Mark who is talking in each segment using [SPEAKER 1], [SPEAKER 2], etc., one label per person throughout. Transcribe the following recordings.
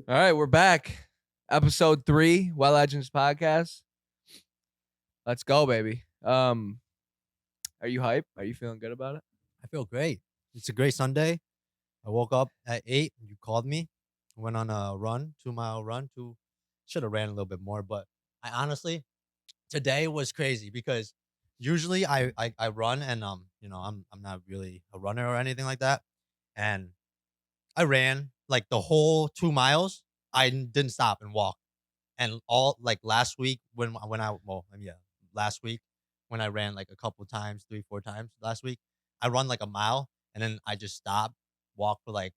[SPEAKER 1] All right, we're back. Episode 3, Well Legends podcast. Let's go, baby. Are you hype? Are you feeling good about it?
[SPEAKER 2] I feel great. It's a great Sunday. I woke up at 8. You called me. Went on a run, 2 mile run. Should have ran a little bit more, but I honestly today was crazy because usually I run and I'm not really a runner or anything like that. And I ran like the whole 2 miles. Didn't stop and walk. And all like last week last week when I ran like a couple times, 3, 4 times last week, I run like a mile and then I just stop, walk for like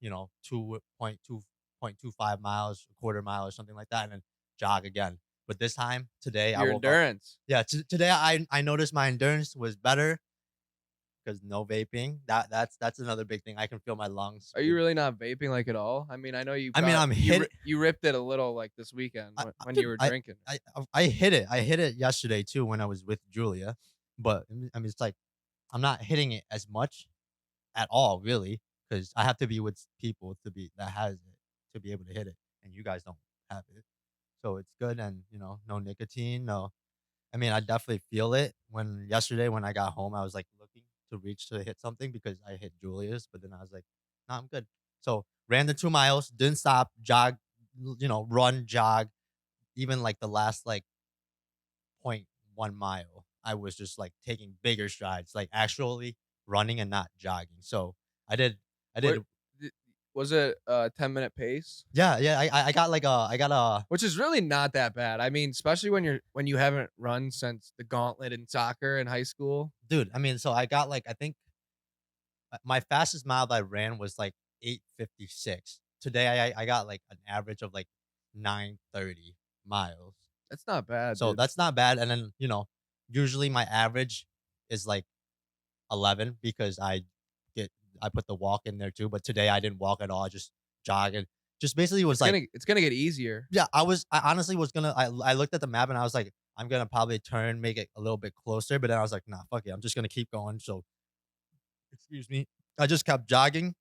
[SPEAKER 2] 2.25 miles, a quarter mile or something like that, and then jog again. But this time today I
[SPEAKER 1] Your
[SPEAKER 2] woke up.
[SPEAKER 1] endurance.
[SPEAKER 2] Yeah, today I noticed my endurance was better because no vaping. That's another big thing. I can feel my lungs.
[SPEAKER 1] Are you really not vaping like at all? I mean, I know you.
[SPEAKER 2] I mean, I'm hit.
[SPEAKER 1] You ripped it a little like this weekend when you were
[SPEAKER 2] I,
[SPEAKER 1] drinking.
[SPEAKER 2] I hit it. I hit it yesterday too when I was with Julia, but I mean, it's like I'm not hitting it as much at all, really, because I have to be with people that has it to be able to hit it, and you guys don't have it, so it's good. And no nicotine, no. I mean, I definitely feel it. When yesterday when I got home, I was like looking to reach to hit something because I hit Julia's, but then I was like, no, I'm good. So ran the 2 miles, didn't stop, jog, run, jog. Even like the last like 0.1 mile, I was just like taking bigger strides, like actually running and not jogging. So I did, I
[SPEAKER 1] What
[SPEAKER 2] did,
[SPEAKER 1] was it? 10-minute pace,
[SPEAKER 2] yeah, yeah. I got like I got a
[SPEAKER 1] which is really not that bad. I mean, especially when you haven't run since the gauntlet in soccer in high school.
[SPEAKER 2] dude. I mean, so I got like I think my fastest mile that I ran was like 8:56. Today I got like an average of like 9:30 miles.
[SPEAKER 1] That's not bad,
[SPEAKER 2] So
[SPEAKER 1] dude.
[SPEAKER 2] that's not bad. And then usually my average is like 11 because get I put the walk in there too. But today I didn't walk at all. I just jog and just basically was like,
[SPEAKER 1] It's gonna get easier.
[SPEAKER 2] yeah. I honestly was gonna. I looked at the map and I was like, I'm gonna probably turn, make it a little bit closer. But then I was like, nah, fuck it. I'm just gonna keep going. So excuse me. I just kept jogging,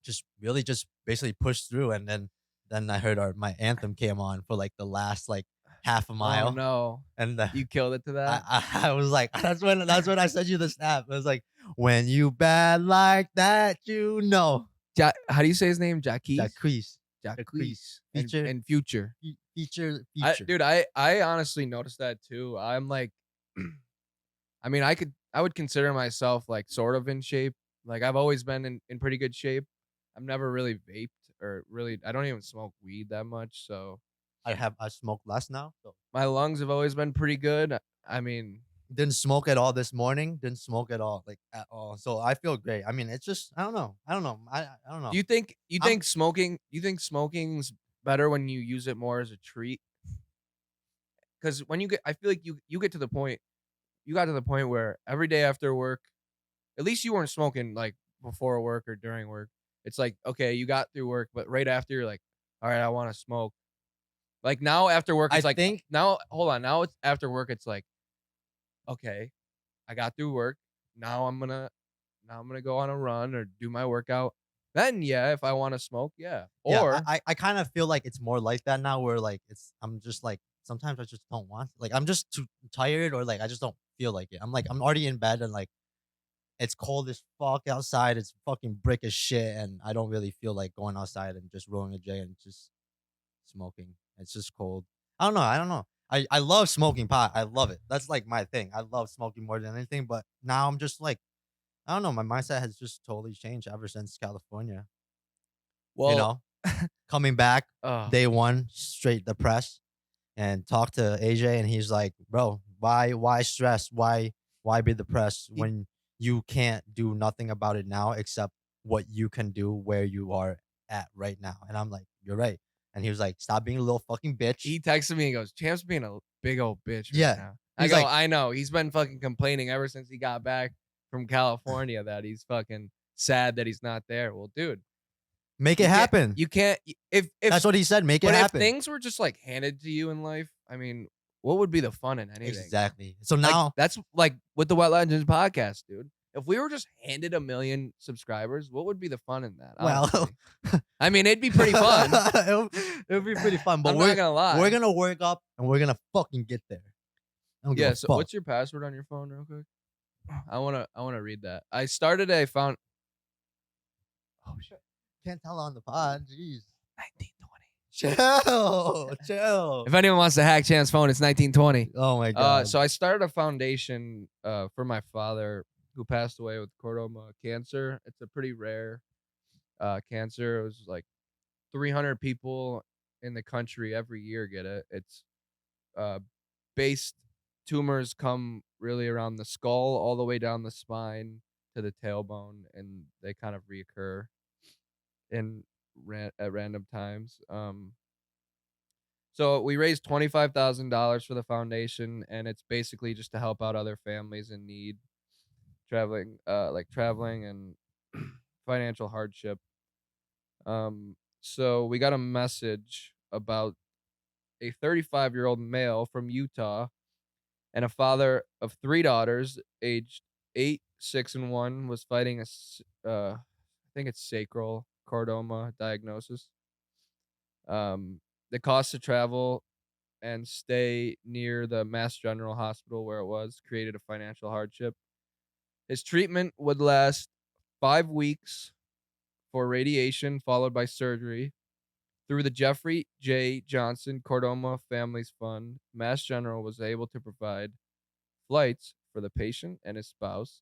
[SPEAKER 2] just really just basically pushed through, and then I heard my anthem came on for like the last like half a
[SPEAKER 1] Oh
[SPEAKER 2] mile,
[SPEAKER 1] no,
[SPEAKER 2] and
[SPEAKER 1] you killed it to that.
[SPEAKER 2] I was like, that's when I sent you the snap. It was like, when you bad like that,
[SPEAKER 1] How do you say his name? Jacquees?
[SPEAKER 2] Jacquees,
[SPEAKER 1] Jacquees
[SPEAKER 2] feature,
[SPEAKER 1] and Future.
[SPEAKER 2] feature.
[SPEAKER 1] Dude, I honestly noticed that too. I'm like, I mean, I would consider myself like sort of in shape. Like I've always been in pretty good shape. I've never really vaped or really, I don't even smoke weed that much. So
[SPEAKER 2] I smoke less now, so
[SPEAKER 1] my lungs have always been pretty good. I mean,
[SPEAKER 2] didn't smoke at all this morning. Didn't smoke at all, like at all. So I feel great. I mean, it's just I don't know. I don't know.
[SPEAKER 1] you
[SPEAKER 2] I'm
[SPEAKER 1] think smoking's better when you use it more as a treat? Because when I feel like you get to the point, you got to the point where every day after work, at least you weren't smoking like before work or during work. It's like, okay, you got through work, but right after you're like, all right, I want to smoke. Like now after work,
[SPEAKER 2] I
[SPEAKER 1] it's like
[SPEAKER 2] think
[SPEAKER 1] now hold on. Now it's after work, it's like, okay, I got through work. Now I'm gonna go on a run or do my workout. Then yeah, if I want to smoke, yeah.
[SPEAKER 2] Yeah,
[SPEAKER 1] Or
[SPEAKER 2] I kind of feel like it's more like that now where like I'm just like sometimes I just don't want like I'm just too tired or like I just don't feel like it. I'm like I'm already in bed and like it's cold as fuck outside. It's fucking brick as shit and I don't really feel like going outside and just rolling a J and just smoking. It's just cold. I don't know. I love smoking pot. I love it. That's like my thing. I love smoking more than anything, but now I'm just like I don't know, my mindset has just totally changed ever since California. You
[SPEAKER 1] well,
[SPEAKER 2] know? Coming back
[SPEAKER 1] uh,
[SPEAKER 2] day one, straight depressed, and talked to AJ, and he's like, "Bro, why stress? Why be depressed
[SPEAKER 1] he,
[SPEAKER 2] when you can't do nothing about it now except what you can do where you are at right now?" And I'm like, "You're right." And he was like, "Stop being a little fucking bitch."
[SPEAKER 1] he texted me and goes, Champ's being a big old bitch right
[SPEAKER 2] Yeah,
[SPEAKER 1] now. I
[SPEAKER 2] he's
[SPEAKER 1] go,
[SPEAKER 2] like,
[SPEAKER 1] I know. He's been fucking complaining ever since he got back from California that he's fucking sad that he's not there. Well, dude,
[SPEAKER 2] "Make it happen."
[SPEAKER 1] you can't if
[SPEAKER 2] That's what he said. Make it
[SPEAKER 1] but if
[SPEAKER 2] happen.
[SPEAKER 1] things were just like handed to you in life, I mean, what would be the fun in anything?
[SPEAKER 2] Exactly. So
[SPEAKER 1] Like
[SPEAKER 2] now,
[SPEAKER 1] that's like with the Wet Legends podcast, dude. If we were just handed 1,000,000 subscribers, what would be the fun in that,
[SPEAKER 2] Well,
[SPEAKER 1] honestly? I mean, it'd be pretty fun.
[SPEAKER 2] it'll be pretty fun, but
[SPEAKER 1] I'm not gonna
[SPEAKER 2] we're
[SPEAKER 1] lie.
[SPEAKER 2] gonna work up and we're gonna fucking get there. I don't give a
[SPEAKER 1] Yeah, so
[SPEAKER 2] fuck.
[SPEAKER 1] what's your password on your phone real quick? I wanna read that. I started a found Oh shit.
[SPEAKER 2] Can't tell on the pod. Jeez.
[SPEAKER 1] 1920.
[SPEAKER 2] Chill, chill.
[SPEAKER 1] If anyone wants to hack Chan's phone, it's 1920.
[SPEAKER 2] Oh my god.
[SPEAKER 1] So I started a foundation for my father who passed away with chordoma cancer. It's a pretty rare cancer. It was like 300 people in the country every year get it. It's uh, based tumors come really around the skull all the way down the spine to the tailbone, and they kind of reoccur in at random times. So we raised $25,000 for the foundation, and it's basically just to help out other families in need, traveling and financial hardship. So we got a message about a 35-year-old male from Utah and a father of 3 daughters, aged 8, 6, and 1, was fighting I think it's sacral chordoma diagnosis. The cost to travel and stay near the Mass General Hospital where it was created a financial hardship. His treatment would last 5 weeks for radiation, followed by surgery. Through the Jeffrey J. Johnson Chordoma Families Fund, Mass General was able to provide flights for the patient and his spouse,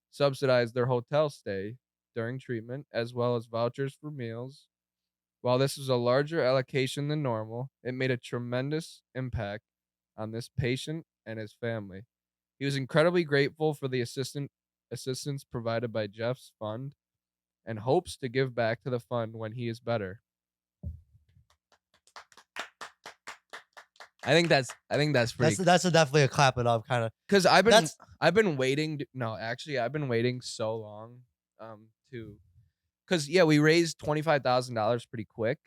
[SPEAKER 1] subsidize their hotel stay during treatment, as well as vouchers for meals. While this was a larger allocation than normal, it made a tremendous impact on this patient and his family. He was incredibly grateful for the assistance provided by Jeff's fund and hopes to give back to the fund when he is better. I think that's pretty
[SPEAKER 2] That's definitely a clap it up kind of.
[SPEAKER 1] because
[SPEAKER 2] That's
[SPEAKER 1] I've been waiting. No, actually, I've been waiting so long, to because yeah, we raised $25,000 pretty quick.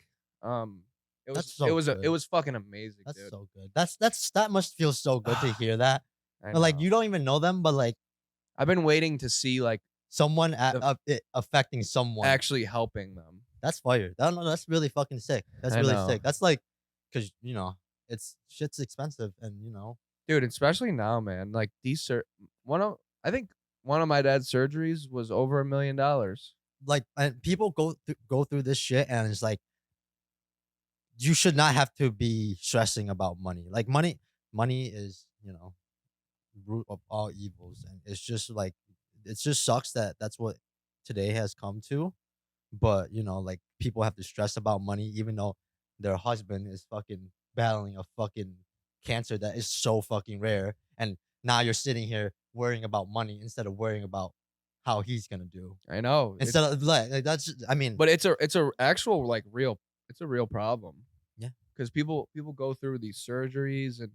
[SPEAKER 1] Um, it was
[SPEAKER 2] that's
[SPEAKER 1] it
[SPEAKER 2] so
[SPEAKER 1] was it
[SPEAKER 2] good.
[SPEAKER 1] was fucking amazing,
[SPEAKER 2] That's
[SPEAKER 1] dude.
[SPEAKER 2] so good. That must feel so good to hear that.
[SPEAKER 1] I
[SPEAKER 2] But like
[SPEAKER 1] know.
[SPEAKER 2] you don't even know them, but like
[SPEAKER 1] I've been waiting to see like
[SPEAKER 2] someone
[SPEAKER 1] the
[SPEAKER 2] it affecting someone.
[SPEAKER 1] actually helping them.
[SPEAKER 2] That's fire. That's really fucking sick. That's
[SPEAKER 1] I
[SPEAKER 2] really
[SPEAKER 1] know,
[SPEAKER 2] sick. That's like, cause it's shit's expensive, and
[SPEAKER 1] dude. Especially now, man. Like one of I think one of my dad's surgeries was over $1,000,000.
[SPEAKER 2] like and people go through this shit, and it's like you should not have to be stressing about money. Like money is root of all evils, and it's just like it just sucks that that's what today has come to. But like people have to stress about money, even though their husband is fucking battling a fucking cancer that is so fucking rare, and now you're sitting here worrying about money instead of worrying about how he's gonna do.
[SPEAKER 1] I know.
[SPEAKER 2] Instead of like I mean,
[SPEAKER 1] But it's a actual like real it's a real problem
[SPEAKER 2] yeah.
[SPEAKER 1] because people go through these surgeries and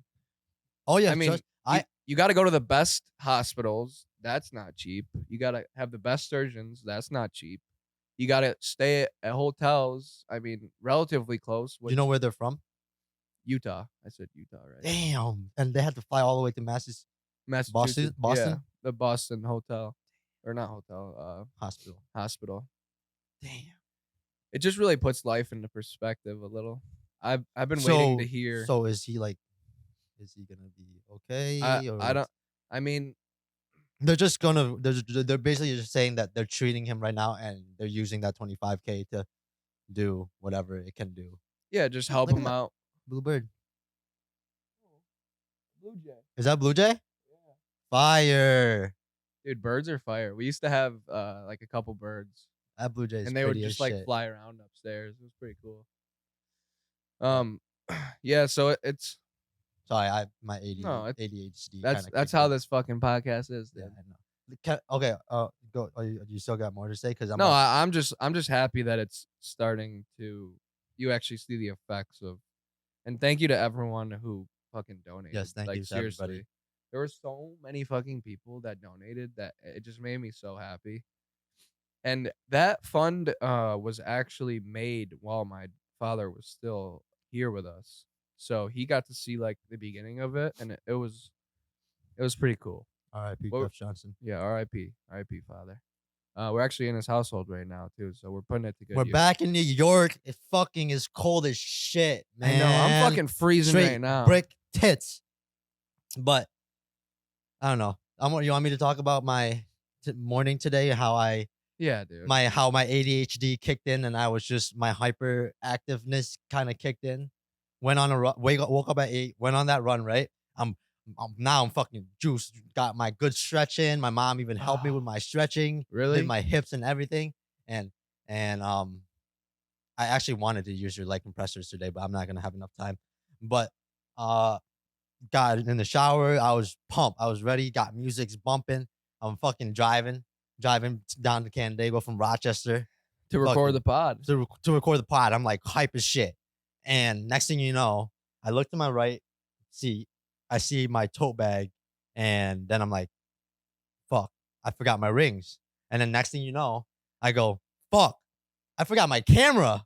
[SPEAKER 2] Oh yeah,
[SPEAKER 1] I mean
[SPEAKER 2] trust
[SPEAKER 1] you got to go to the best hospitals. That's not cheap. You got to have the best surgeons. That's not cheap. You got to stay at hotels. I mean, relatively close,
[SPEAKER 2] Do you know
[SPEAKER 1] which
[SPEAKER 2] where they're from?
[SPEAKER 1] Utah. I said Utah, right?
[SPEAKER 2] Damn, and they had to fly all the way to
[SPEAKER 1] Massachusetts. Yeah,
[SPEAKER 2] Boston
[SPEAKER 1] the Boston hotel or not hotel,
[SPEAKER 2] hospital.
[SPEAKER 1] hospital.
[SPEAKER 2] Damn.
[SPEAKER 1] It just really puts life into perspective a little. I've been waiting to
[SPEAKER 2] So
[SPEAKER 1] hear.
[SPEAKER 2] so is he like? Is he gonna be okay or
[SPEAKER 1] I
[SPEAKER 2] what's?
[SPEAKER 1] don't. I mean,
[SPEAKER 2] They're just gonna. They're basically just saying that they're treating him right now, and they're using that 25K to do whatever it can do.
[SPEAKER 1] yeah, just
[SPEAKER 2] Oh,
[SPEAKER 1] help
[SPEAKER 2] look at
[SPEAKER 1] him
[SPEAKER 2] that
[SPEAKER 1] out.
[SPEAKER 2] bluebird.
[SPEAKER 1] Blue jay.
[SPEAKER 2] Is that blue jay?
[SPEAKER 1] Yeah.
[SPEAKER 2] Fire.
[SPEAKER 1] Dude, birds are fire. We used to have like a couple birds,
[SPEAKER 2] That blue jay is
[SPEAKER 1] and they would
[SPEAKER 2] pretty as
[SPEAKER 1] just like
[SPEAKER 2] shit.
[SPEAKER 1] fly around upstairs. It was pretty cool.
[SPEAKER 2] Yeah.
[SPEAKER 1] Yeah. So it's
[SPEAKER 2] Sorry, my
[SPEAKER 1] no, it's
[SPEAKER 2] ADHD kind
[SPEAKER 1] that's
[SPEAKER 2] of
[SPEAKER 1] that's
[SPEAKER 2] kicked
[SPEAKER 1] how
[SPEAKER 2] in.
[SPEAKER 1] this fucking podcast is,
[SPEAKER 2] Yeah,
[SPEAKER 1] dude.
[SPEAKER 2] I know. Okay. Go. You still got more to say? Because I'm
[SPEAKER 1] No,
[SPEAKER 2] about.
[SPEAKER 1] I'm just happy that it's starting to you actually see the effects of, and thank you to everyone who fucking donated.
[SPEAKER 2] Yes, thank
[SPEAKER 1] Like
[SPEAKER 2] you to everybody.
[SPEAKER 1] seriously, there were so many fucking people that donated that it just made me so happy. And that fund was actually made while my father was still here with us. So he got to see like the beginning of it and it was pretty cool.
[SPEAKER 2] R.I.P.
[SPEAKER 1] What?
[SPEAKER 2] Cliff Johnson.
[SPEAKER 1] Yeah, R.I.P. R.I.P. Father. We're actually in his household right now too, so we're putting it to good
[SPEAKER 2] We're
[SPEAKER 1] use.
[SPEAKER 2] back in New York. It fucking is cold as shit, man.
[SPEAKER 1] I know. I'm fucking freezing
[SPEAKER 2] Straight
[SPEAKER 1] right now.
[SPEAKER 2] brick tits. But I don't know. You want me to talk about my morning today?
[SPEAKER 1] Yeah, dude.
[SPEAKER 2] How my ADHD kicked in, and I was just my hyperactiveness kind of kicked in. Went on a run. Woke up at 8. Went on that run. Right. Now I'm fucking juiced. Got my good stretch in. My mom even helped me with my stretching.
[SPEAKER 1] Really?
[SPEAKER 2] Did my hips and everything. And I actually wanted to use your leg compressors today, but I'm not gonna have enough time. But uh got in the shower. I was pumped. I was ready. Got music's bumping. I'm fucking driving down to Canandaigua from Rochester
[SPEAKER 1] To record the pod.
[SPEAKER 2] to record the pod. I'm like hype as shit. And next thing you know, I look to my right, I see my tote bag, and then I'm like, fuck, I forgot my rings. And then next thing you know, I go, fuck, I forgot my camera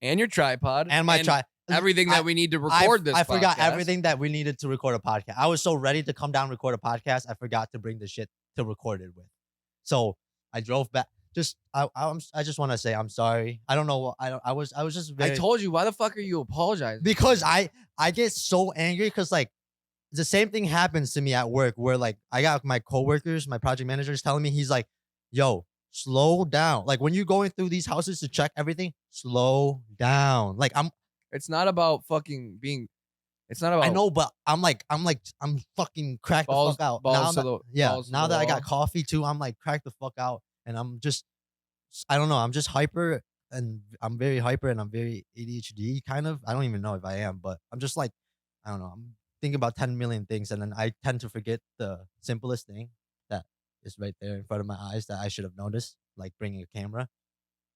[SPEAKER 1] And your tripod.
[SPEAKER 2] and my tripod.
[SPEAKER 1] Everything that we need to record this
[SPEAKER 2] I forgot
[SPEAKER 1] podcast.
[SPEAKER 2] everything that we needed to record a podcast. I was so ready to come down and record a podcast. I forgot to bring the shit to record it with. So I drove back. I just want to say I'm sorry. I don't know what I was just
[SPEAKER 1] I
[SPEAKER 2] very,
[SPEAKER 1] told you, why the fuck are you apologizing?
[SPEAKER 2] because I get so angry because like the same thing happens to me at work where like I got my coworkers, my project managers telling me, he's like, yo, slow down. Like when you're going through these houses to check everything, slow down. Like
[SPEAKER 1] It's not about fucking being. It's not about.
[SPEAKER 2] I know, but I'm fucking cracked the fuck out.
[SPEAKER 1] balls
[SPEAKER 2] Now
[SPEAKER 1] to
[SPEAKER 2] that,
[SPEAKER 1] the- balls to
[SPEAKER 2] now
[SPEAKER 1] the
[SPEAKER 2] that I got
[SPEAKER 1] wall.
[SPEAKER 2] coffee too, I'm like cracked the fuck out, and I don't know, I'm just hyper, and I'm very hyper, and I'm very ADHD kind of. I don't even know if I am, but I'm just like, I don't know. I'm thinking about 10 million things, and then I tend to forget the simplest thing that is right there in front of my eyes that I should have noticed, like bringing a camera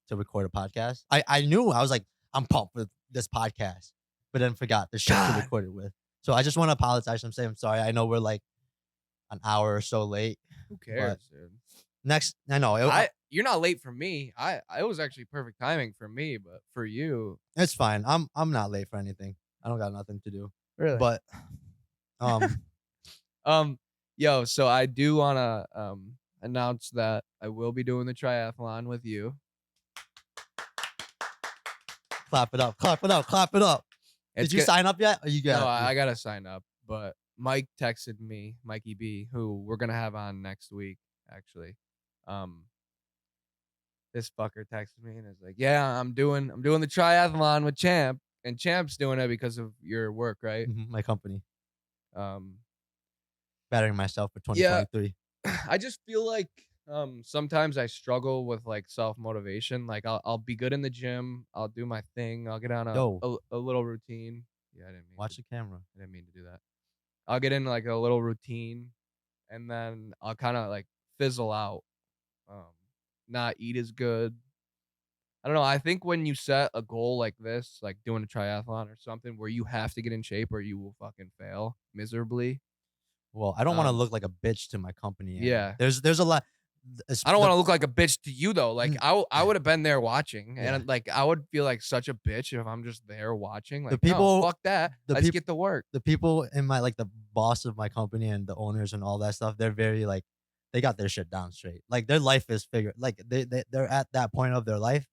[SPEAKER 2] to record a podcast. I knew, I was like, I'm pumped with this podcast, but then forgot the shit to
[SPEAKER 1] God.
[SPEAKER 2] record it with. So I just want to apologize. I'm saying I'm sorry. I know we're like an hour or so late.
[SPEAKER 1] Who cares, dude?
[SPEAKER 2] Next, I know
[SPEAKER 1] You're not late for me. I was actually perfect timing for me, but for you,
[SPEAKER 2] it's fine. I'm not late for anything. I don't got nothing to do.
[SPEAKER 1] really.
[SPEAKER 2] But
[SPEAKER 1] Yo, so I do wanna announce that I will be doing the triathlon with you.
[SPEAKER 2] clap it up, clap it up, clap it up.
[SPEAKER 1] It's
[SPEAKER 2] Did you sign up yet? Or you got?
[SPEAKER 1] No, I gotta sign up. But Mike texted me, Mikey B, who we're gonna have on next week, actually. This fucker texted me and is like, "Yeah, I'm doing the triathlon with Champ, and Champ's doing it because of your work, right?"
[SPEAKER 2] My company.
[SPEAKER 1] Um,
[SPEAKER 2] Bettering myself for
[SPEAKER 1] Yeah.
[SPEAKER 2] 2023.
[SPEAKER 1] I just feel like sometimes I struggle with like self motivation. Like I'll be good in the gym, I'll do my thing, I'll get on a little routine. Yeah, I didn't mean
[SPEAKER 2] Watch the camera.
[SPEAKER 1] I didn't mean to do that. I'll get in like a little routine, and then I'll kind of like fizzle out. Not eat as good. I don't know. I think when you set a goal like this, like doing a triathlon or something, where you have to get in shape or you will fucking fail miserably.
[SPEAKER 2] Well, I don't want to look like a bitch to my company.
[SPEAKER 1] Yeah.
[SPEAKER 2] There's a lot.
[SPEAKER 1] I don't want to look like a bitch to you though. Like
[SPEAKER 2] Mm.
[SPEAKER 1] I would have been there watching,
[SPEAKER 2] Yeah.
[SPEAKER 1] and like I would feel like such a bitch if I'm just there watching. Like
[SPEAKER 2] people-
[SPEAKER 1] no, fuck that.
[SPEAKER 2] the
[SPEAKER 1] Let's
[SPEAKER 2] peop-
[SPEAKER 1] get to work.
[SPEAKER 2] The people in my like the boss of my company and the owners and all that stuff, they're very like, they got their shit down straight. Like their life is figured. Like they're at that point of their life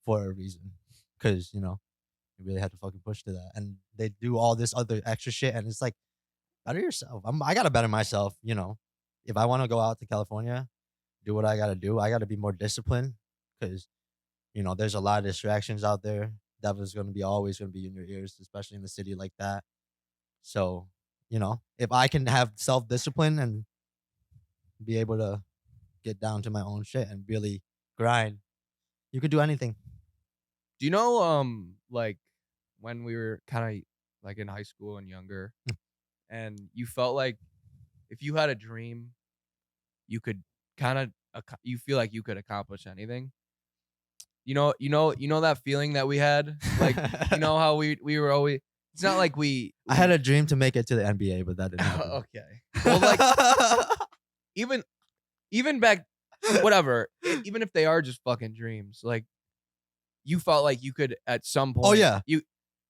[SPEAKER 2] for a reason, because you really had to fucking push to that, and they do all this other extra shit, and it's like, better yourself. I gotta better myself. If I want to go out to California, do what I gotta do. I gotta be more disciplined, because there's a lot of distractions out there. Devil's always gonna be in your ears, especially in the city like that. So, if I can have self discipline and be able to get down to my own shit and really grind, you could do anything.
[SPEAKER 1] Do you know like when we were kind of like in high school and younger, and you felt like if you had a dream, you could kind of you feel like you could accomplish anything. You know that feeling that we had, like how we were always. It's not like
[SPEAKER 2] I had a dream to make it to the NBA, but that didn't happen.
[SPEAKER 1] Okay. Well, like even back, whatever. Even if they are just fucking dreams, like you felt like you could at some point.
[SPEAKER 2] Oh yeah.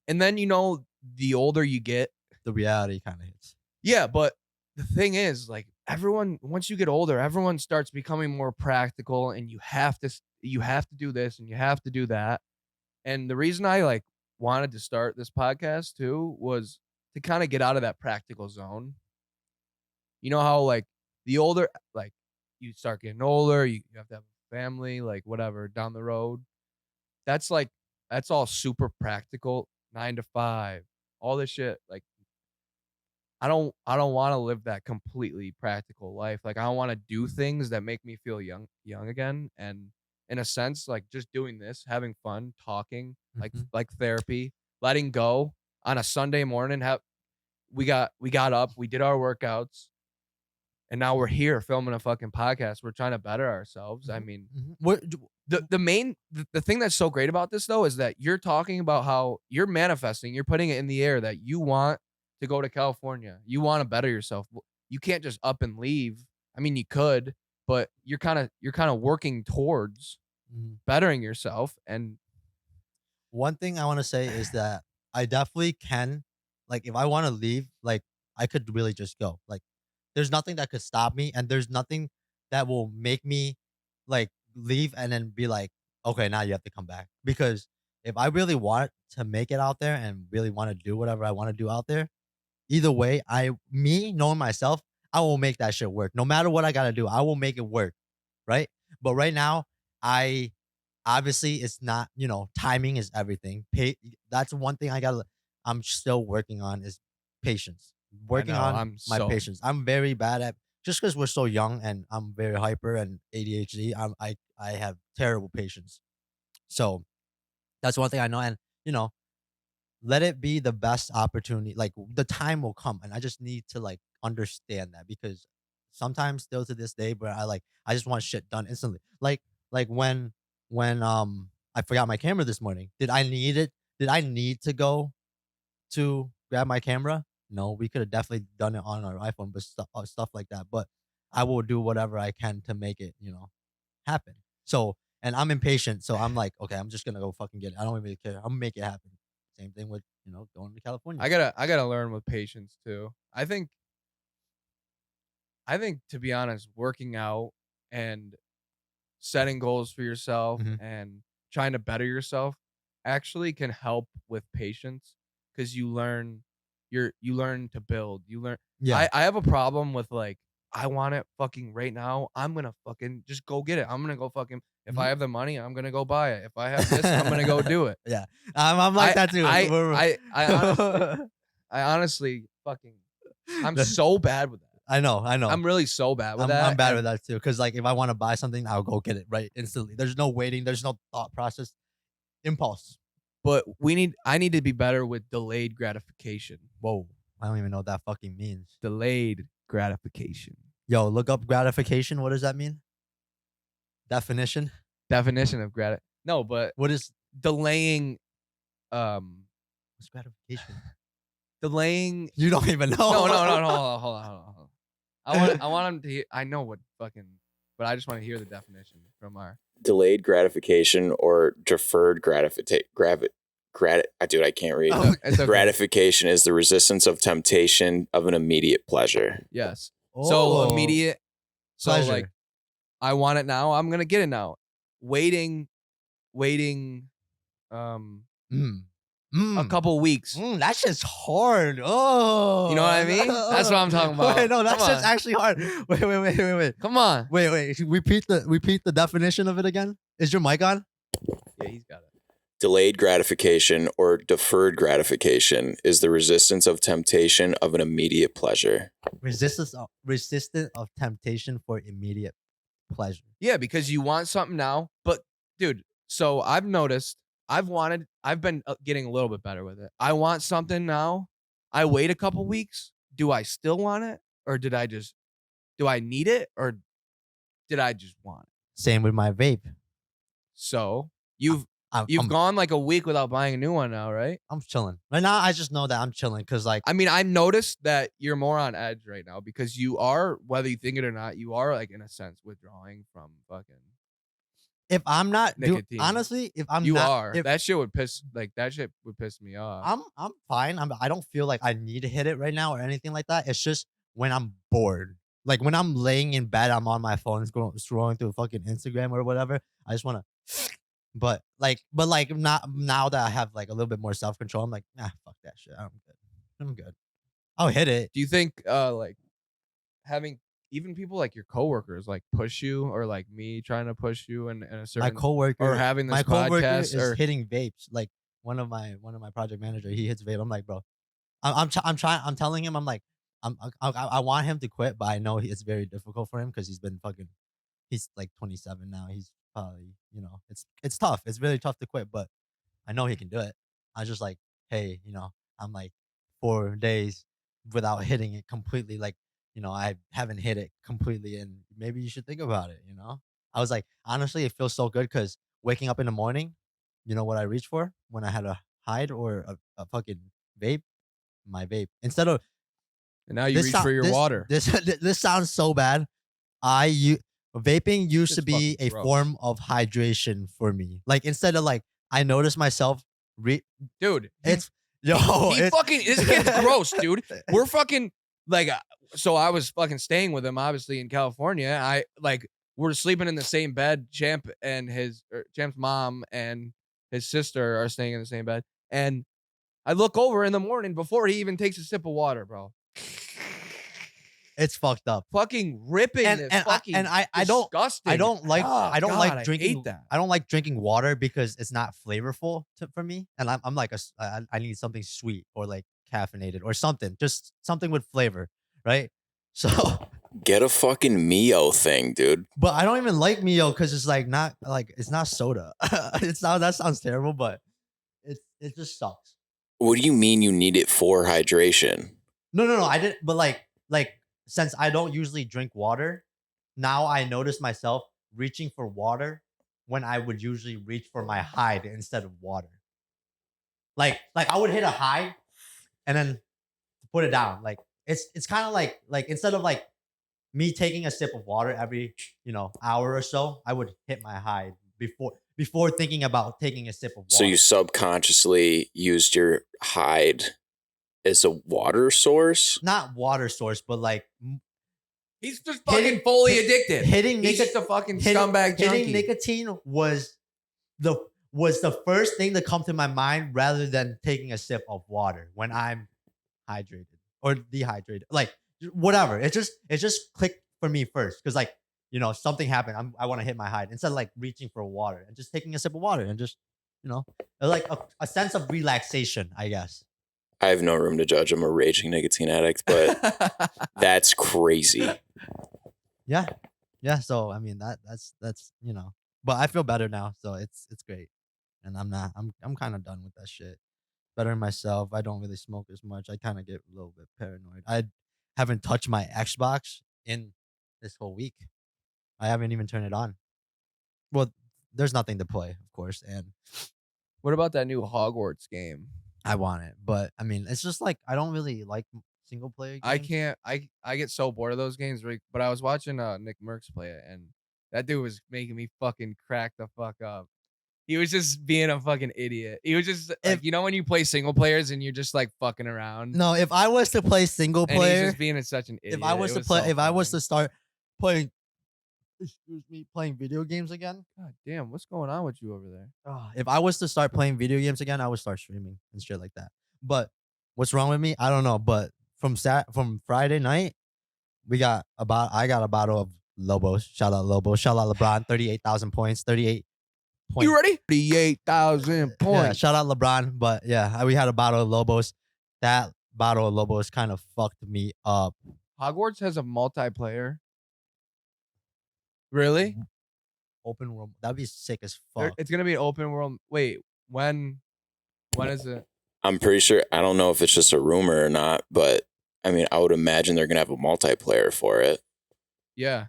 [SPEAKER 1] And then the older you get,
[SPEAKER 2] The reality kind of hits.
[SPEAKER 1] yeah. But the thing is, like everyone once you get older, everyone starts becoming more practical, and you have to do this and you have to do that. And the reason I like wanted to start this podcast too was to kind of get out of that practical zone. You know how like the older like you start getting older, you have to have a family, like whatever down the road. That's like that's all super practical, 9 to 5, all this shit. Like I don't wanna live that completely practical life, like, I wanna do things that make me feel young again, and in a sense, like, just doing this, having fun, talking,
[SPEAKER 2] Mhm,
[SPEAKER 1] like therapy, letting go on a Sunday morning, have we got up, we did our workouts, and now we're here filming a fucking podcast, we're trying to better ourselves, I
[SPEAKER 2] mhm,
[SPEAKER 1] mean,
[SPEAKER 2] mhm. What d
[SPEAKER 1] the thing that's so great about this though is that you're talking about how you're manifesting, you're putting it in the air that you want to go to California. You want to better yourself. You can't just up and leave. I mean, you could, but you're kind of working towards
[SPEAKER 2] Mhm.
[SPEAKER 1] bettering yourself. And
[SPEAKER 2] One thing I wanna say is that I definitely can like, if I wanna leave, like, I could really just go. Like, there's nothing that could stop me, and there's nothing that will make me, like, leave and then be like, "Okay, now you have to come back." Because if I really want to make it out there and really wanna do whatever I wanna do out there, either way, knowing myself, I will make that shit work. No matter what I gotta do, I will make it work, right? But right now, I obviously it's not, timing is everything. That's one thing I'm still working on is patience.
[SPEAKER 1] I
[SPEAKER 2] Working
[SPEAKER 1] know
[SPEAKER 2] on
[SPEAKER 1] I'm
[SPEAKER 2] my
[SPEAKER 1] so
[SPEAKER 2] patience. I'm very bad at just because we're so young and I'm very hyper and ADHD, I have terrible patience. So that's one thing I know. And you know, let it be the best opportunity. Like the time will come, and I just need to like understand that because sometimes still to this day, where I just want shit done instantly. Like when I forgot my camera this morning. Did I need it? Did I need to go to grab my camera? No, we could have definitely done it on our iPhone, but stuff like that. But I will do whatever I can to make it, happen. So, and I'm impatient, so I'm like, okay, I'm just gonna go fucking get it. I don't really care. I'm gonna make it happen. Same thing with going to California.
[SPEAKER 1] I gotta learn with patience too. I think to be honest, working out and setting goals for yourself
[SPEAKER 2] Hmm.
[SPEAKER 1] and trying to better yourself actually can help with patience because you learn to build. You learn
[SPEAKER 2] Yeah.
[SPEAKER 1] I have a problem with like I want it fucking right now. I'm gonna fucking just go get it. I'm gonna go fucking if I
[SPEAKER 2] Mhm.
[SPEAKER 1] have the money, I'm gonna go buy it. If I have this, I'm gonna go do it.
[SPEAKER 2] Yeah, I'm like that too.
[SPEAKER 1] I honestly fucking I'm so bad with that.
[SPEAKER 2] I know, I know.
[SPEAKER 1] I'm really so bad with
[SPEAKER 2] I'm
[SPEAKER 1] that
[SPEAKER 2] bad with
[SPEAKER 1] and
[SPEAKER 2] that too. Cause like if I want to buy something, I'll go get it right instantly. There's no waiting. There's no thought process. Impulse.
[SPEAKER 1] but I need to be better with delayed gratification.
[SPEAKER 2] Whoa, I don't even know what that fucking means.
[SPEAKER 1] Delayed gratification.
[SPEAKER 2] Yo, look up gratification. What does that mean? Definition.
[SPEAKER 1] Definition of no, but
[SPEAKER 2] What is
[SPEAKER 1] delaying um
[SPEAKER 2] what's gratification?
[SPEAKER 1] delaying
[SPEAKER 2] You don't even know.
[SPEAKER 1] no, hold on. I want him to hear, I know what fucking but I just want to hear the definition from our
[SPEAKER 3] Delayed gratification or deferred dude, I can't read.
[SPEAKER 2] Oh,
[SPEAKER 1] it's okay.
[SPEAKER 3] Gratification is the resistance of temptation of an immediate pleasure.
[SPEAKER 1] Yes. So
[SPEAKER 2] oh,
[SPEAKER 1] immediate so
[SPEAKER 2] pleasure.
[SPEAKER 1] like I want it now, I'm gonna get it now. Waiting um
[SPEAKER 2] Mm.
[SPEAKER 1] a
[SPEAKER 2] Mm.
[SPEAKER 1] couple weeks.
[SPEAKER 2] That shit's hard. Oh,
[SPEAKER 1] You know what I mean? That's what I'm talking about.
[SPEAKER 2] Wait, no, that
[SPEAKER 1] Come
[SPEAKER 2] shit's
[SPEAKER 1] on.
[SPEAKER 2] actually hard. Wait.
[SPEAKER 1] Come on.
[SPEAKER 2] Wait. Repeat the definition of it again. Is your mic on?
[SPEAKER 1] Yeah, he's got it.
[SPEAKER 3] Delayed gratification or deferred gratification is the resistance of temptation of an immediate pleasure.
[SPEAKER 2] Resistant of temptation for immediate pleasure.
[SPEAKER 1] Yeah, because you want something now, but dude, so I've noticed I've been getting a little bit better with it. I want something now. I wait a couple weeks. Do I still want it or do I need it or did I just want it?
[SPEAKER 2] Same with my vape.
[SPEAKER 1] So,
[SPEAKER 2] I'm
[SPEAKER 1] you've
[SPEAKER 2] I'm,
[SPEAKER 1] gone like a week without buying a new one now, right?
[SPEAKER 2] I'm chilling right now. I just know that I'm chilling because like
[SPEAKER 1] I mean, I noticed that you're more on edge right now because you are, whether you think it or not, you are like in a sense withdrawing from fucking
[SPEAKER 2] if I'm not doing
[SPEAKER 1] nicotine.
[SPEAKER 2] honestly, if I'm
[SPEAKER 1] You
[SPEAKER 2] not,
[SPEAKER 1] are.
[SPEAKER 2] if
[SPEAKER 1] That shit would piss me off.
[SPEAKER 2] I'm fine. I don't feel like I need to hit it right now or anything like that. It's just when I'm bored. Like when I'm laying in bed, I'm on my phone scrolling through fucking Instagram or whatever. I just want to. But not now that I have like a little bit more self control. I'm like, nah, fuck that shit. I'm good. I'm good. I'll hit it.
[SPEAKER 1] Do you think like having even people like your coworkers like push you, or like me trying to push you in a
[SPEAKER 2] My
[SPEAKER 1] certain, or
[SPEAKER 2] coworker,
[SPEAKER 1] having
[SPEAKER 2] my
[SPEAKER 1] this
[SPEAKER 2] coworker
[SPEAKER 1] podcast,
[SPEAKER 2] is
[SPEAKER 1] or
[SPEAKER 2] hitting vapes. Like one of my project manager, he hits vape. I'm like, bro, I'm trying. I'm telling him, I'm like, I want him to quit, but I know it's very difficult for him because he's been fucking. He's like 27 now. He's probably, it's tough. It's really tough to quit, but I know he can do it. I was just like, hey, I'm like 4 days without hitting it completely. Like, I haven't hit it completely, and maybe you should think about it. I was like, honestly, it feels so good because waking up in the morning, you know what I reach for when I had a hide or a fucking vape, my vape. Instead of
[SPEAKER 1] and now you
[SPEAKER 2] this
[SPEAKER 1] reach for
[SPEAKER 2] sound
[SPEAKER 1] your
[SPEAKER 2] this
[SPEAKER 1] water.
[SPEAKER 2] this this sounds so bad. Vaping used to
[SPEAKER 1] It's
[SPEAKER 2] be
[SPEAKER 1] fucking
[SPEAKER 2] a
[SPEAKER 1] gross.
[SPEAKER 2] form of hydration for me. Like instead of like I noticed myself
[SPEAKER 1] Dude,
[SPEAKER 2] it's
[SPEAKER 1] this kid's gross, dude. We're fucking like, so I was fucking staying with him, obviously in California. I like we're sleeping in the same bed. Champ's mom and his sister are staying in the same bed, and I look over in the morning before he even takes a sip of water, bro.
[SPEAKER 2] It's fucked up.
[SPEAKER 1] Fucking ripping
[SPEAKER 2] And
[SPEAKER 1] this
[SPEAKER 2] and
[SPEAKER 1] fucking
[SPEAKER 2] I don't
[SPEAKER 1] disgusting.
[SPEAKER 2] I don't like
[SPEAKER 1] Oh,
[SPEAKER 2] I don't
[SPEAKER 1] God,
[SPEAKER 2] like
[SPEAKER 1] I
[SPEAKER 2] drinking
[SPEAKER 1] hate that.
[SPEAKER 2] I don't like drinking water because it's not flavorful for me. And I'm like I need something sweet or like caffeinated or something. Just something with flavor, right? So
[SPEAKER 3] Get a fucking Mio thing, dude.
[SPEAKER 2] but I don't even like Mio because it's like not like it's not soda. It's not that sounds terrible, but it just sucks.
[SPEAKER 3] What do you mean you need it for hydration?
[SPEAKER 2] No. I didn't. But like since I don't usually drink water, now I notice myself reaching for water when I would usually reach for my hide instead of water. Like I would hit a high and then put it down. Like it's kind of like instead of like me taking a sip of water every hour or so, I would hit my hide before thinking about taking a sip of
[SPEAKER 3] So
[SPEAKER 2] water.
[SPEAKER 3] you subconsciously used your hide as a water source?
[SPEAKER 2] Not water source, but like
[SPEAKER 1] He's just fucking fully addicted.
[SPEAKER 2] hitting
[SPEAKER 1] He's just a fucking scumbag
[SPEAKER 2] hitting
[SPEAKER 1] junkie.
[SPEAKER 2] nicotine was the first thing to come to my mind rather than taking a sip of water when I'm hydrated or dehydrated. Like whatever. It just clicked for me first because like something happened. I want to hit my hide instead of like reaching for water and just taking a sip of water and just like a sense of relaxation, I guess.
[SPEAKER 3] I have no room to judge. I'm a raging nicotine addict, but that's crazy.
[SPEAKER 2] Yeah. Yeah. So I mean that's but I feel better now, so it's great. And I'm kind of done with that shit. Better myself. I don't really smoke as much. I kind of get a little bit paranoid. I haven't touched my Xbox in this whole week. I haven't even turned it on. Well, there's nothing to play, of course, and
[SPEAKER 1] What about that new Hogwarts game?
[SPEAKER 2] I want it. But I mean, it's just like I don't really like single player games.
[SPEAKER 1] I can't. I get so bored of those games. But I was watching Nick Merckx play it, and that dude was making me fucking crack the fuck up. He was just being a fucking idiot. He was just like, when you play single players and you're just like fucking around.
[SPEAKER 2] No, if I was to play single
[SPEAKER 1] And
[SPEAKER 2] player,
[SPEAKER 1] he's just being such an idiot.
[SPEAKER 2] if I was to play, if I was to start playing, playing video games again.
[SPEAKER 1] God damn, what's going on with you over there?
[SPEAKER 2] If I was to start playing video games again, I would start streaming and shit like that. But what's wrong with me? I don't know. But from Friday night, I got a bottle of Lobos. Shout out Lobos. Shout out LeBron. 38,000 points. 38 points.
[SPEAKER 1] You ready? 38,000 points.
[SPEAKER 2] Yeah, shout out LeBron. But yeah, we had a bottle of Lobos. That bottle of Lobos kind of fucked me up.
[SPEAKER 1] Hogwarts has a multiplayer. Really?
[SPEAKER 2] Open world. That'd be sick as fuck.
[SPEAKER 1] It's gonna be an open world. Wait, when is it?
[SPEAKER 3] I'm pretty sure, I don't know if it's just a rumor or not, but I mean, I would imagine they're going to have a multiplayer for it.
[SPEAKER 1] Yeah.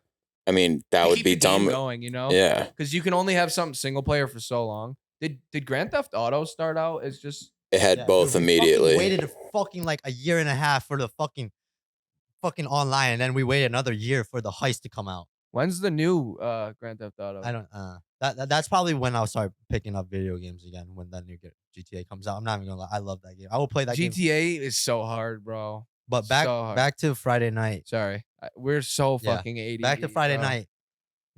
[SPEAKER 3] I mean, that would
[SPEAKER 1] Keep
[SPEAKER 3] be
[SPEAKER 1] the game
[SPEAKER 3] dumb.
[SPEAKER 1] going,
[SPEAKER 3] Yeah.
[SPEAKER 1] Because you can only have something single player for so long. Did Grand Theft Auto start out as just?
[SPEAKER 3] It had both
[SPEAKER 2] Dude,
[SPEAKER 3] immediately.
[SPEAKER 2] We waited fucking like a year and a half for the fucking online, and then we waited another year for the heist to come out.
[SPEAKER 1] When's the new Grand Theft Auto?
[SPEAKER 2] I don't. That's probably when I'll start picking up video games again. When that new GTA comes out, I'm not even gonna lie. I love that game. I will play that game.
[SPEAKER 1] GTA is so hard, bro.
[SPEAKER 2] But
[SPEAKER 1] So hard.
[SPEAKER 2] back to Friday night.
[SPEAKER 1] Sorry, we're so
[SPEAKER 2] Yeah.
[SPEAKER 1] fucking ADD.
[SPEAKER 2] Back to Friday
[SPEAKER 1] bro.
[SPEAKER 2] night.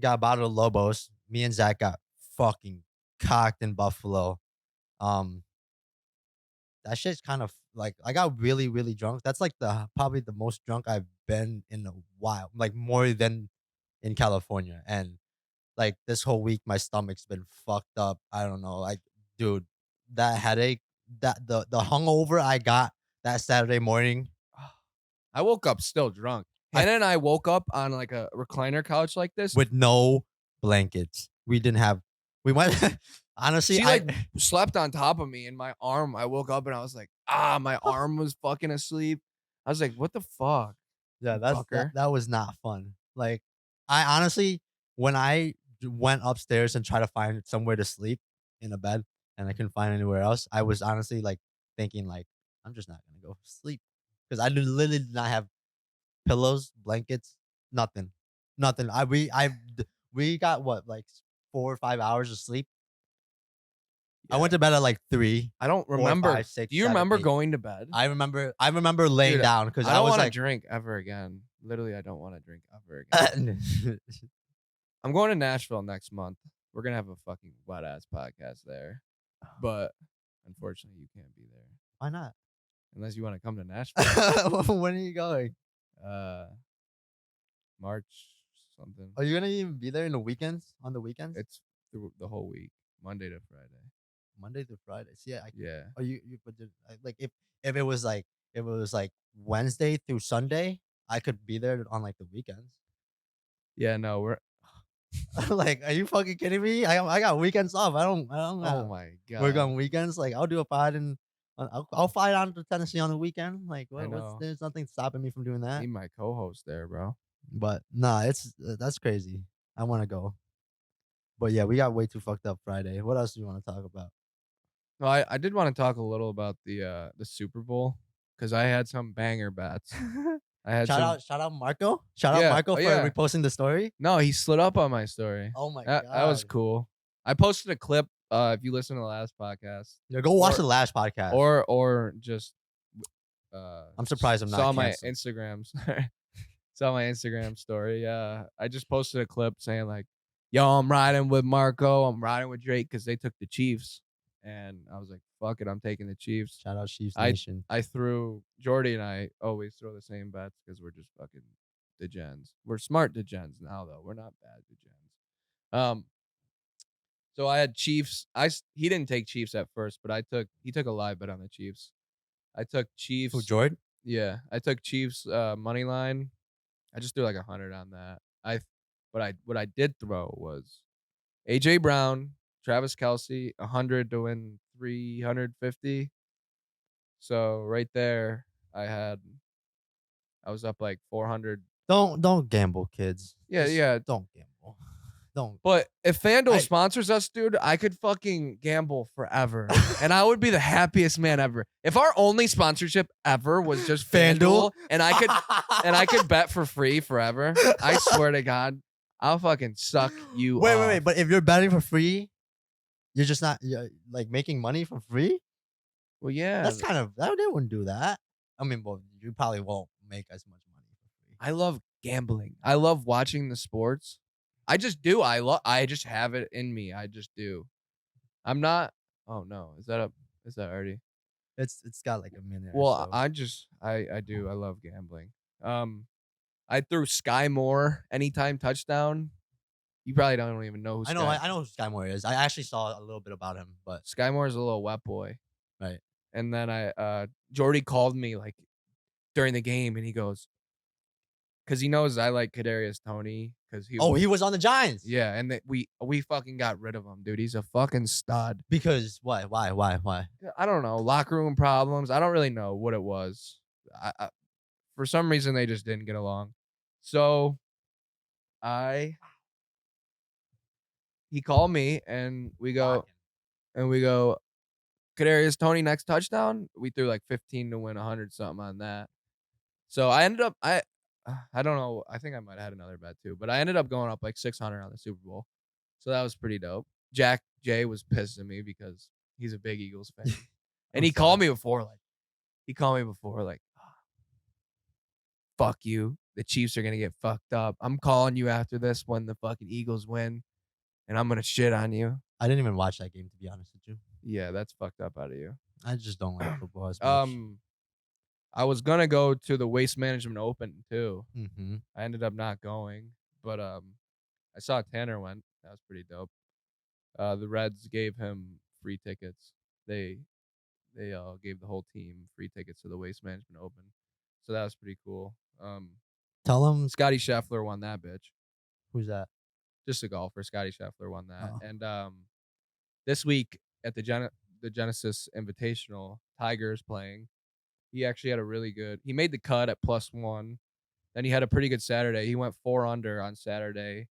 [SPEAKER 2] Got a bottle of Lobos. Me and Zach got fucking cocked in Buffalo. That shit's kind of like I got really, really drunk. That's like probably the most drunk I've been in a while. Like more than in California. And like this whole week my stomach's been fucked up. I don't know. Like, dude, that headache, that the hungover I got that Saturday morning.
[SPEAKER 1] I woke up still drunk.
[SPEAKER 2] I-
[SPEAKER 1] Hannah and I woke up on like a recliner couch like this.
[SPEAKER 2] With no blankets. We didn't have we went honestly
[SPEAKER 1] She
[SPEAKER 2] I
[SPEAKER 1] like slept on top of me in my arm. I woke up and I was like, my arm was fucking asleep. I was like, what the fuck?
[SPEAKER 2] yeah,
[SPEAKER 1] you
[SPEAKER 2] that
[SPEAKER 1] fucker?
[SPEAKER 2] was not fun. Like I honestly when I went upstairs and tried to find somewhere to sleep in a bed and I couldn't find anywhere else, I was honestly like thinking like I'm just not gonna go sleep because I literally did not have pillows, blankets, nothing, nothing. We got what like 4 or 5 hours of sleep. I went to bed at like 3.
[SPEAKER 1] I don't
[SPEAKER 2] 4,
[SPEAKER 1] remember.
[SPEAKER 2] 5, 6,
[SPEAKER 1] Do you
[SPEAKER 2] 7,
[SPEAKER 1] remember
[SPEAKER 2] 8.
[SPEAKER 1] going to bed?
[SPEAKER 2] I remember laying
[SPEAKER 1] Dude,
[SPEAKER 2] down because
[SPEAKER 1] I
[SPEAKER 2] I
[SPEAKER 1] don't
[SPEAKER 2] was
[SPEAKER 1] want to
[SPEAKER 2] like,
[SPEAKER 1] drink ever again. Literally, I don't want to drink ever again. I'm going to Nashville next month. We're gonna have a fucking wet ass podcast there, but unfortunately, you can't be there
[SPEAKER 2] why not?
[SPEAKER 1] unless you want to come to Nashville.
[SPEAKER 2] When are you going?
[SPEAKER 1] March something.
[SPEAKER 2] Are you gonna even be there in the weekends? On the weekends?
[SPEAKER 1] It's the whole week, Monday to Friday.
[SPEAKER 2] Monday through Friday. See,
[SPEAKER 1] Yeah.
[SPEAKER 2] are you but like if it was like Wednesday through Sunday, I could be there on like the weekends.
[SPEAKER 1] Yeah, no, we're.
[SPEAKER 2] Like, are you fucking kidding me? I got weekends off. I don't
[SPEAKER 1] Oh my god.
[SPEAKER 2] work on weekends. Like, I'll do a pod and I'll fly down to Tennessee on the weekend. Like,
[SPEAKER 1] I
[SPEAKER 2] what's
[SPEAKER 1] know.
[SPEAKER 2] there's nothing stopping me from doing that.
[SPEAKER 1] Need my co-host there, bro.
[SPEAKER 2] But nah, it's that's crazy. I want to go. But yeah, we got way too fucked up Friday. What else do you want to talk about?
[SPEAKER 1] No, I did want to talk a little about the Super Bowl because I had some banger bets. I had
[SPEAKER 2] Shout
[SPEAKER 1] some.
[SPEAKER 2] out Marco. Shout out
[SPEAKER 1] Yeah,
[SPEAKER 2] Marco
[SPEAKER 1] oh,
[SPEAKER 2] for
[SPEAKER 1] yeah.
[SPEAKER 2] reposting the story.
[SPEAKER 1] No, he slid up on my story.
[SPEAKER 2] Oh my
[SPEAKER 1] That was
[SPEAKER 2] God.
[SPEAKER 1] cool. I posted a clip. If you listen to the last podcast,
[SPEAKER 2] Yeah, go watch
[SPEAKER 1] Or-
[SPEAKER 2] the last podcast.
[SPEAKER 1] or just
[SPEAKER 2] I'm surprised I'm not
[SPEAKER 1] saw my
[SPEAKER 2] canceled.
[SPEAKER 1] Instagrams. Saw my Instagram story. I just posted a clip saying like, "Yo, I'm riding with Marco. I'm riding with Drake because they took the Chiefs." And I was like, "Fuck it, I'm taking the Chiefs."
[SPEAKER 2] Shout out Chiefs
[SPEAKER 1] I
[SPEAKER 2] Nation.
[SPEAKER 1] I threw Jordy and I always throw the same bets because we're just fucking degens. We're smart degens now though. We're not bad degens. So I had Chiefs. He didn't take Chiefs at first, but he took a live bet on the Chiefs. I took Chiefs.
[SPEAKER 2] Who, Jordan?
[SPEAKER 1] Yeah, I took Chiefs money line. I just threw like 100 on that. What I did throw was AJ Brown, Travis Kelsey, 100 to win 350. So right there, I was up like 400.
[SPEAKER 2] Don't gamble, kids.
[SPEAKER 1] Yeah,
[SPEAKER 2] Just
[SPEAKER 1] yeah.
[SPEAKER 2] Don't gamble. Don't.
[SPEAKER 1] But if FanDuel
[SPEAKER 2] I-
[SPEAKER 1] sponsors us, dude, I could fucking gamble forever. And I would be the happiest man ever. If our only sponsorship ever was just FanDuel and I could bet for free forever, I swear to God, I'll fucking suck you
[SPEAKER 2] Wait.
[SPEAKER 1] off.
[SPEAKER 2] But if you're betting for free, you're just not like making money for free.
[SPEAKER 1] Well, yeah.
[SPEAKER 2] That's kind of they wouldn't do that. I mean, well, you probably won't make as much money for free.
[SPEAKER 1] I love gambling. I love watching the sports. I just do. I just have it in me. I just do. I'm not. Oh no. Is that already?
[SPEAKER 2] It's got like a minute.
[SPEAKER 1] Well,
[SPEAKER 2] or so.
[SPEAKER 1] I do. I love gambling. I threw Sky Moore anytime touchdown. You probably don't even know who
[SPEAKER 2] I know who Sky Moore is. I actually saw a little bit about him, but
[SPEAKER 1] Sky Moore is a little wet boy.
[SPEAKER 2] right.
[SPEAKER 1] And then Jordy called me like during the game and he goes, because he knows I like Kadarius Toney because
[SPEAKER 2] he was on the Giants.
[SPEAKER 1] Yeah, and we fucking got rid of him, dude. He's a fucking stud.
[SPEAKER 2] Because why?
[SPEAKER 1] I don't know, locker room problems. I don't really know what it was. For some reason they just didn't get along. So he called me and we go Kadarius Toney next touchdown. We threw like 15 to win 100 something on that. So I ended up I don't know. I think I might have had another bet too, but I ended up going up like 600 on the Super Bowl. So that was pretty dope. Jack Jay was pissed at me because he's a big Eagles fan. And he called me before like fuck you. The Chiefs are gonna get fucked up. I'm calling you after this when the fucking Eagles win, and I'm gonna shit on you.
[SPEAKER 2] I didn't even watch that game, to be honest with you.
[SPEAKER 1] Yeah, that's fucked up out of you.
[SPEAKER 2] I just don't like football as much.
[SPEAKER 1] I was gonna go to the Waste Management Open too.
[SPEAKER 2] Mm-hmm.
[SPEAKER 1] I ended up not going, but I saw Tanner went. That was pretty dope. The Reds gave him free tickets. They gave the whole team free tickets to the Waste Management Open, so that was pretty cool.
[SPEAKER 2] Tell him
[SPEAKER 1] Scotty Scheffler won that bitch.
[SPEAKER 2] who's that.
[SPEAKER 1] Just a golfer. Scotty Scheffler won that.
[SPEAKER 2] Oh.
[SPEAKER 1] And this week at the Genesis Invitational, Tiger's playing. He actually had a really good. He made the cut at +1. Then he had a pretty good Saturday. He went 4 under on Saturday.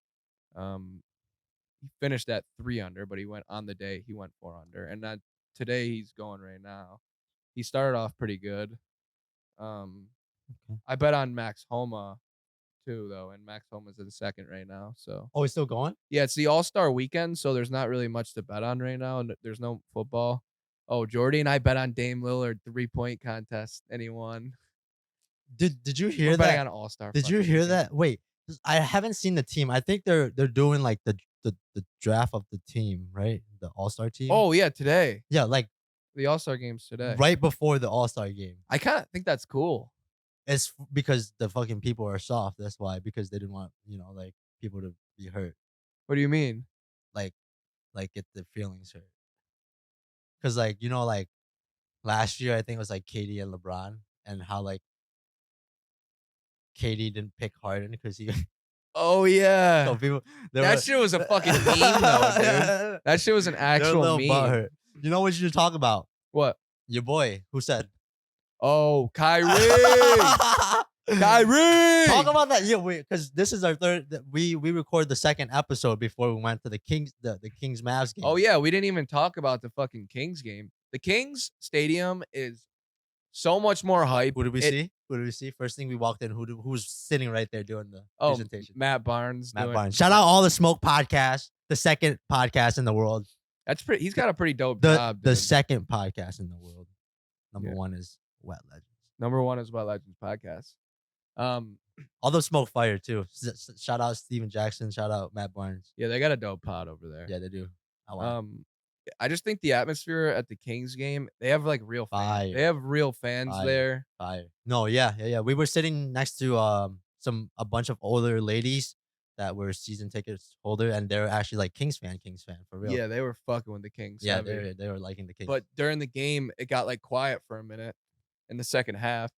[SPEAKER 1] He finished at 3 under, but he went on the day. He went 4 under, and then today he's going right now. He started off pretty good.
[SPEAKER 2] Okay.
[SPEAKER 1] I bet on Max Homa too, though, and Max Homa's in second right now. So
[SPEAKER 2] Oh, he's still going?
[SPEAKER 1] yeah, it's the All-Star weekend, so there's not really much to bet on right now, and there's no football. Oh, Jordy and I bet on Dame Lillard 3-point contest, and he won.
[SPEAKER 2] Did you
[SPEAKER 1] We're
[SPEAKER 2] hear
[SPEAKER 1] betting
[SPEAKER 2] that?
[SPEAKER 1] on All-Star.
[SPEAKER 2] Did you
[SPEAKER 1] fucking
[SPEAKER 2] hear
[SPEAKER 1] weekend.
[SPEAKER 2] that? Wait, I haven't seen the team. I think they're doing like the draft of the team, right? The All-Star team.
[SPEAKER 1] Oh yeah, today
[SPEAKER 2] yeah, like
[SPEAKER 1] the All-Star game's today.
[SPEAKER 2] right before the All-Star game.
[SPEAKER 1] I kind of think that's cool.
[SPEAKER 2] It's because the fucking people are soft. That's why, because they didn't want like people to be hurt,
[SPEAKER 1] What do you mean?
[SPEAKER 2] like get their feelings hurt. Cause like like last year I think it was like KD and LeBron, and how like KD didn't pick Harden because he
[SPEAKER 1] Oh yeah,
[SPEAKER 2] so people
[SPEAKER 1] that shit was a fucking meme though, dude. That shit was an
[SPEAKER 2] They're a
[SPEAKER 1] actual
[SPEAKER 2] little
[SPEAKER 1] meme.
[SPEAKER 2] butthurt. You know what you should talk about?
[SPEAKER 1] What?
[SPEAKER 2] Your boy who said
[SPEAKER 1] Oh, Kyrie. Kyrie.
[SPEAKER 2] Talk about that. Yeah, because this is our third. We record the second episode before we went to the Kings Mavs game.
[SPEAKER 1] Oh yeah, we didn't even talk about the fucking Kings game. The Kings Stadium is so much more hype.
[SPEAKER 2] Who did we see? Who did we see? First thing we walked in, who was sitting right there doing the presentation?
[SPEAKER 1] Matt Barnes.
[SPEAKER 2] Matt
[SPEAKER 1] doing-
[SPEAKER 2] Barnes. Shout out all the Smoke podcast, the second podcast in the world.
[SPEAKER 1] That's pretty. He's got a pretty dope
[SPEAKER 2] The
[SPEAKER 1] job.
[SPEAKER 2] the
[SPEAKER 1] dude.
[SPEAKER 2] second podcast in the world. Number
[SPEAKER 1] Yeah.
[SPEAKER 2] one is Wet Legends.
[SPEAKER 1] Number 1 is Wet Legends podcast.
[SPEAKER 2] Although Smoke fire too. Shout out Steven Jackson. Shout out Matt Barnes.
[SPEAKER 1] Yeah, they got a dope pod over there.
[SPEAKER 2] Yeah, they do. I want
[SPEAKER 1] I just think the atmosphere at the Kings game, they have like real fans.
[SPEAKER 2] Fire.
[SPEAKER 1] They have real fans
[SPEAKER 2] Fire.
[SPEAKER 1] there.
[SPEAKER 2] fire. No, yeah. We were sitting next to a bunch of older ladies that were season tickets holder, and they're actually like Kings fan for real.
[SPEAKER 1] Yeah, they were fucking with the Kings.
[SPEAKER 2] Yeah,
[SPEAKER 1] heavy.
[SPEAKER 2] they were liking the Kings.
[SPEAKER 1] But during the game, it got like quiet for a minute in the second half.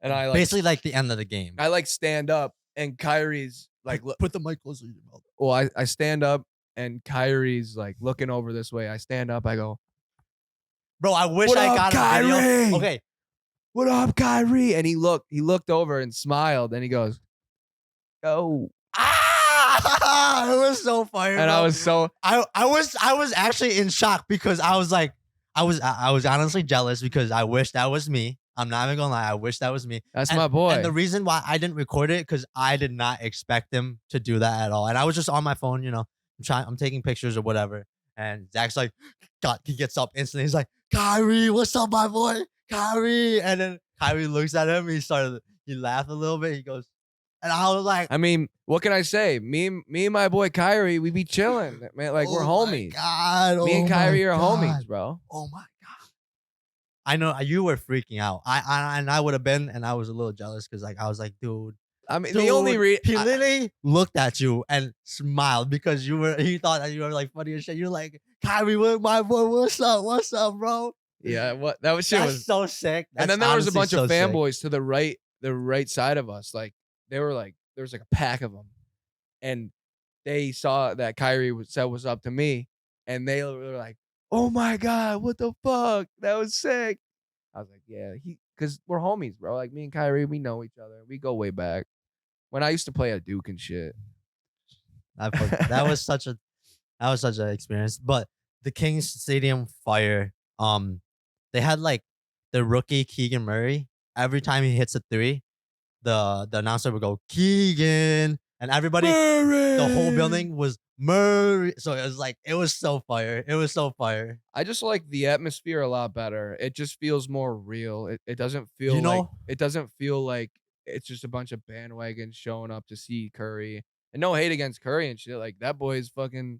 [SPEAKER 1] And I like
[SPEAKER 2] basically like the end of the game.
[SPEAKER 1] I like stand up and Kyrie's like look,
[SPEAKER 2] Put the mic closer to your mouth.
[SPEAKER 1] well, I stand up and Kyrie's like looking over this way. I stand up, I go,
[SPEAKER 2] Bro, I wish
[SPEAKER 1] What
[SPEAKER 2] I
[SPEAKER 1] up,
[SPEAKER 2] got a video.
[SPEAKER 1] Kyrie?
[SPEAKER 2] Okay.
[SPEAKER 1] "What up, Kyrie?" And he looked over and smiled and he goes, "Yo."
[SPEAKER 2] It was so fire.
[SPEAKER 1] And
[SPEAKER 2] bro.
[SPEAKER 1] I was so
[SPEAKER 2] I was actually in shock because I was like, I was honestly jealous because I wish that was me. I'm not even gonna lie, I wish that was me.
[SPEAKER 1] that's my boy.
[SPEAKER 2] And the reason why I didn't record it because I did not expect him to do that at all. And I was just on my phone, I'm taking pictures or whatever. And Zach's like, God, he gets up instantly. He's like, Kyrie, what's up, my boy? Kyrie. And then Kyrie looks at him. He laughed a little bit. He goes, and I was like,
[SPEAKER 1] I mean, what can I say? Me and my boy Kyrie, we be chilling, man. Like we're
[SPEAKER 2] "Oh my
[SPEAKER 1] homies.
[SPEAKER 2] God,
[SPEAKER 1] Me and Kyrie are
[SPEAKER 2] God.
[SPEAKER 1] homies, bro.
[SPEAKER 2] Oh my God. I know you were freaking out. I would have been, and I was a little jealous because I was like, dude.
[SPEAKER 1] I mean, the only
[SPEAKER 2] he literally looked at you and smiled because he thought that you were like funny as shit. You're like, Kyrie, my boy, what's up, bro?
[SPEAKER 1] yeah, what that was shit
[SPEAKER 2] That's
[SPEAKER 1] was.
[SPEAKER 2] so sick.
[SPEAKER 1] And then
[SPEAKER 2] That's
[SPEAKER 1] there was a
[SPEAKER 2] honestly
[SPEAKER 1] bunch of
[SPEAKER 2] so sick.
[SPEAKER 1] fanboys to the right side of us. Like they were like, there was like a pack of them, and they saw that Kyrie said "what's up" to me, and they were like, "Oh my God, what the fuck? That was sick." I was like, "Yeah, because we're homies, bro. Like me and Kyrie, we know each other. We go way back. When I used to play at Duke and shit."
[SPEAKER 2] That was such an experience. But the Kings Stadium fire, they had like the rookie Keegan Murray. Every time he hits a three, the announcer would go Keegan, and everybody, the whole building was Murray. So it was so fire. It was so fire.
[SPEAKER 1] I just like the atmosphere a lot better. It just feels more real. It doesn't feel
[SPEAKER 2] You know-
[SPEAKER 1] like it doesn't feel like it's just a bunch of bandwagons showing up to see Curry. And no hate against Curry and shit. Like that boy is fucking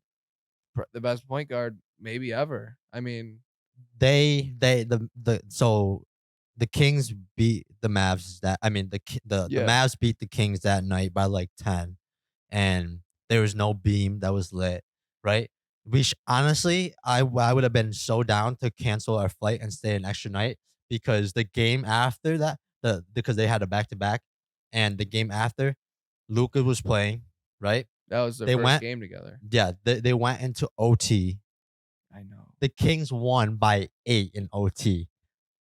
[SPEAKER 1] the best point guard maybe ever. I mean,
[SPEAKER 2] So the Kings beat the Mavs that I mean the
[SPEAKER 1] yeah,
[SPEAKER 2] Mavs beat the Kings that night by like 10, and there was no beam that was lit, right? Honestly, I would have been so down to cancel our flight and stay an extra night because the game after that, because they had a back to back, and the game after, Luca was playing, right?
[SPEAKER 1] that was their
[SPEAKER 2] They
[SPEAKER 1] first
[SPEAKER 2] went,
[SPEAKER 1] game together.
[SPEAKER 2] yeah, they went into OT.
[SPEAKER 1] I know.
[SPEAKER 2] The Kings won by 8 in OT.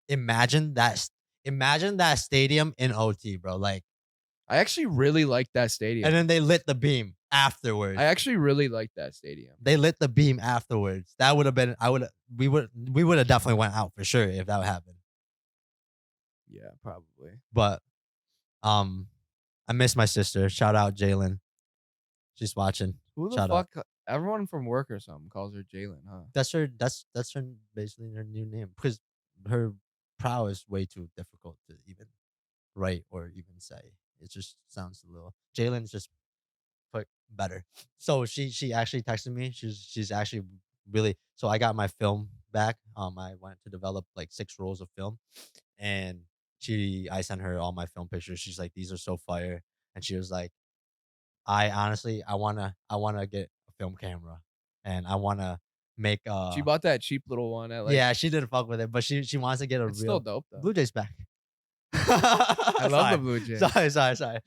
[SPEAKER 2] Imagine that. Imagine that stadium in OT, bro. Like,
[SPEAKER 1] I actually really like that
[SPEAKER 2] and
[SPEAKER 1] stadium.
[SPEAKER 2] then they lit the beam afterwards.
[SPEAKER 1] I actually really like that stadium.
[SPEAKER 2] They lit the beam afterwards. That would have been. We would have definitely went out for sure if that would happen.
[SPEAKER 1] Yeah, probably.
[SPEAKER 2] But I miss my sister. Shout out Jalen. She's watching.
[SPEAKER 1] Who the
[SPEAKER 2] Shout out.
[SPEAKER 1] fuck? Everyone from work or something calls her Jalen, huh?
[SPEAKER 2] That's her. That's her. Basically her new name because her prow is way too difficult to even write or even say. It just sounds a little. Jalen's just put better. So she actually texted me. She's actually really. So I got my film back. I went to develop like 6 rolls of film, and I sent her all my film pictures. She's like, these are so fire, and she was like, I honestly I wanna get a film camera, and I wanna make
[SPEAKER 1] She bought that cheap little one at like.
[SPEAKER 2] yeah, she didn't fuck with it, but she wants to get a
[SPEAKER 1] It's still
[SPEAKER 2] real
[SPEAKER 1] dope though.
[SPEAKER 2] Blue Jays back.
[SPEAKER 1] I love the
[SPEAKER 2] Sorry.
[SPEAKER 1] Blue Jays.
[SPEAKER 2] Sorry.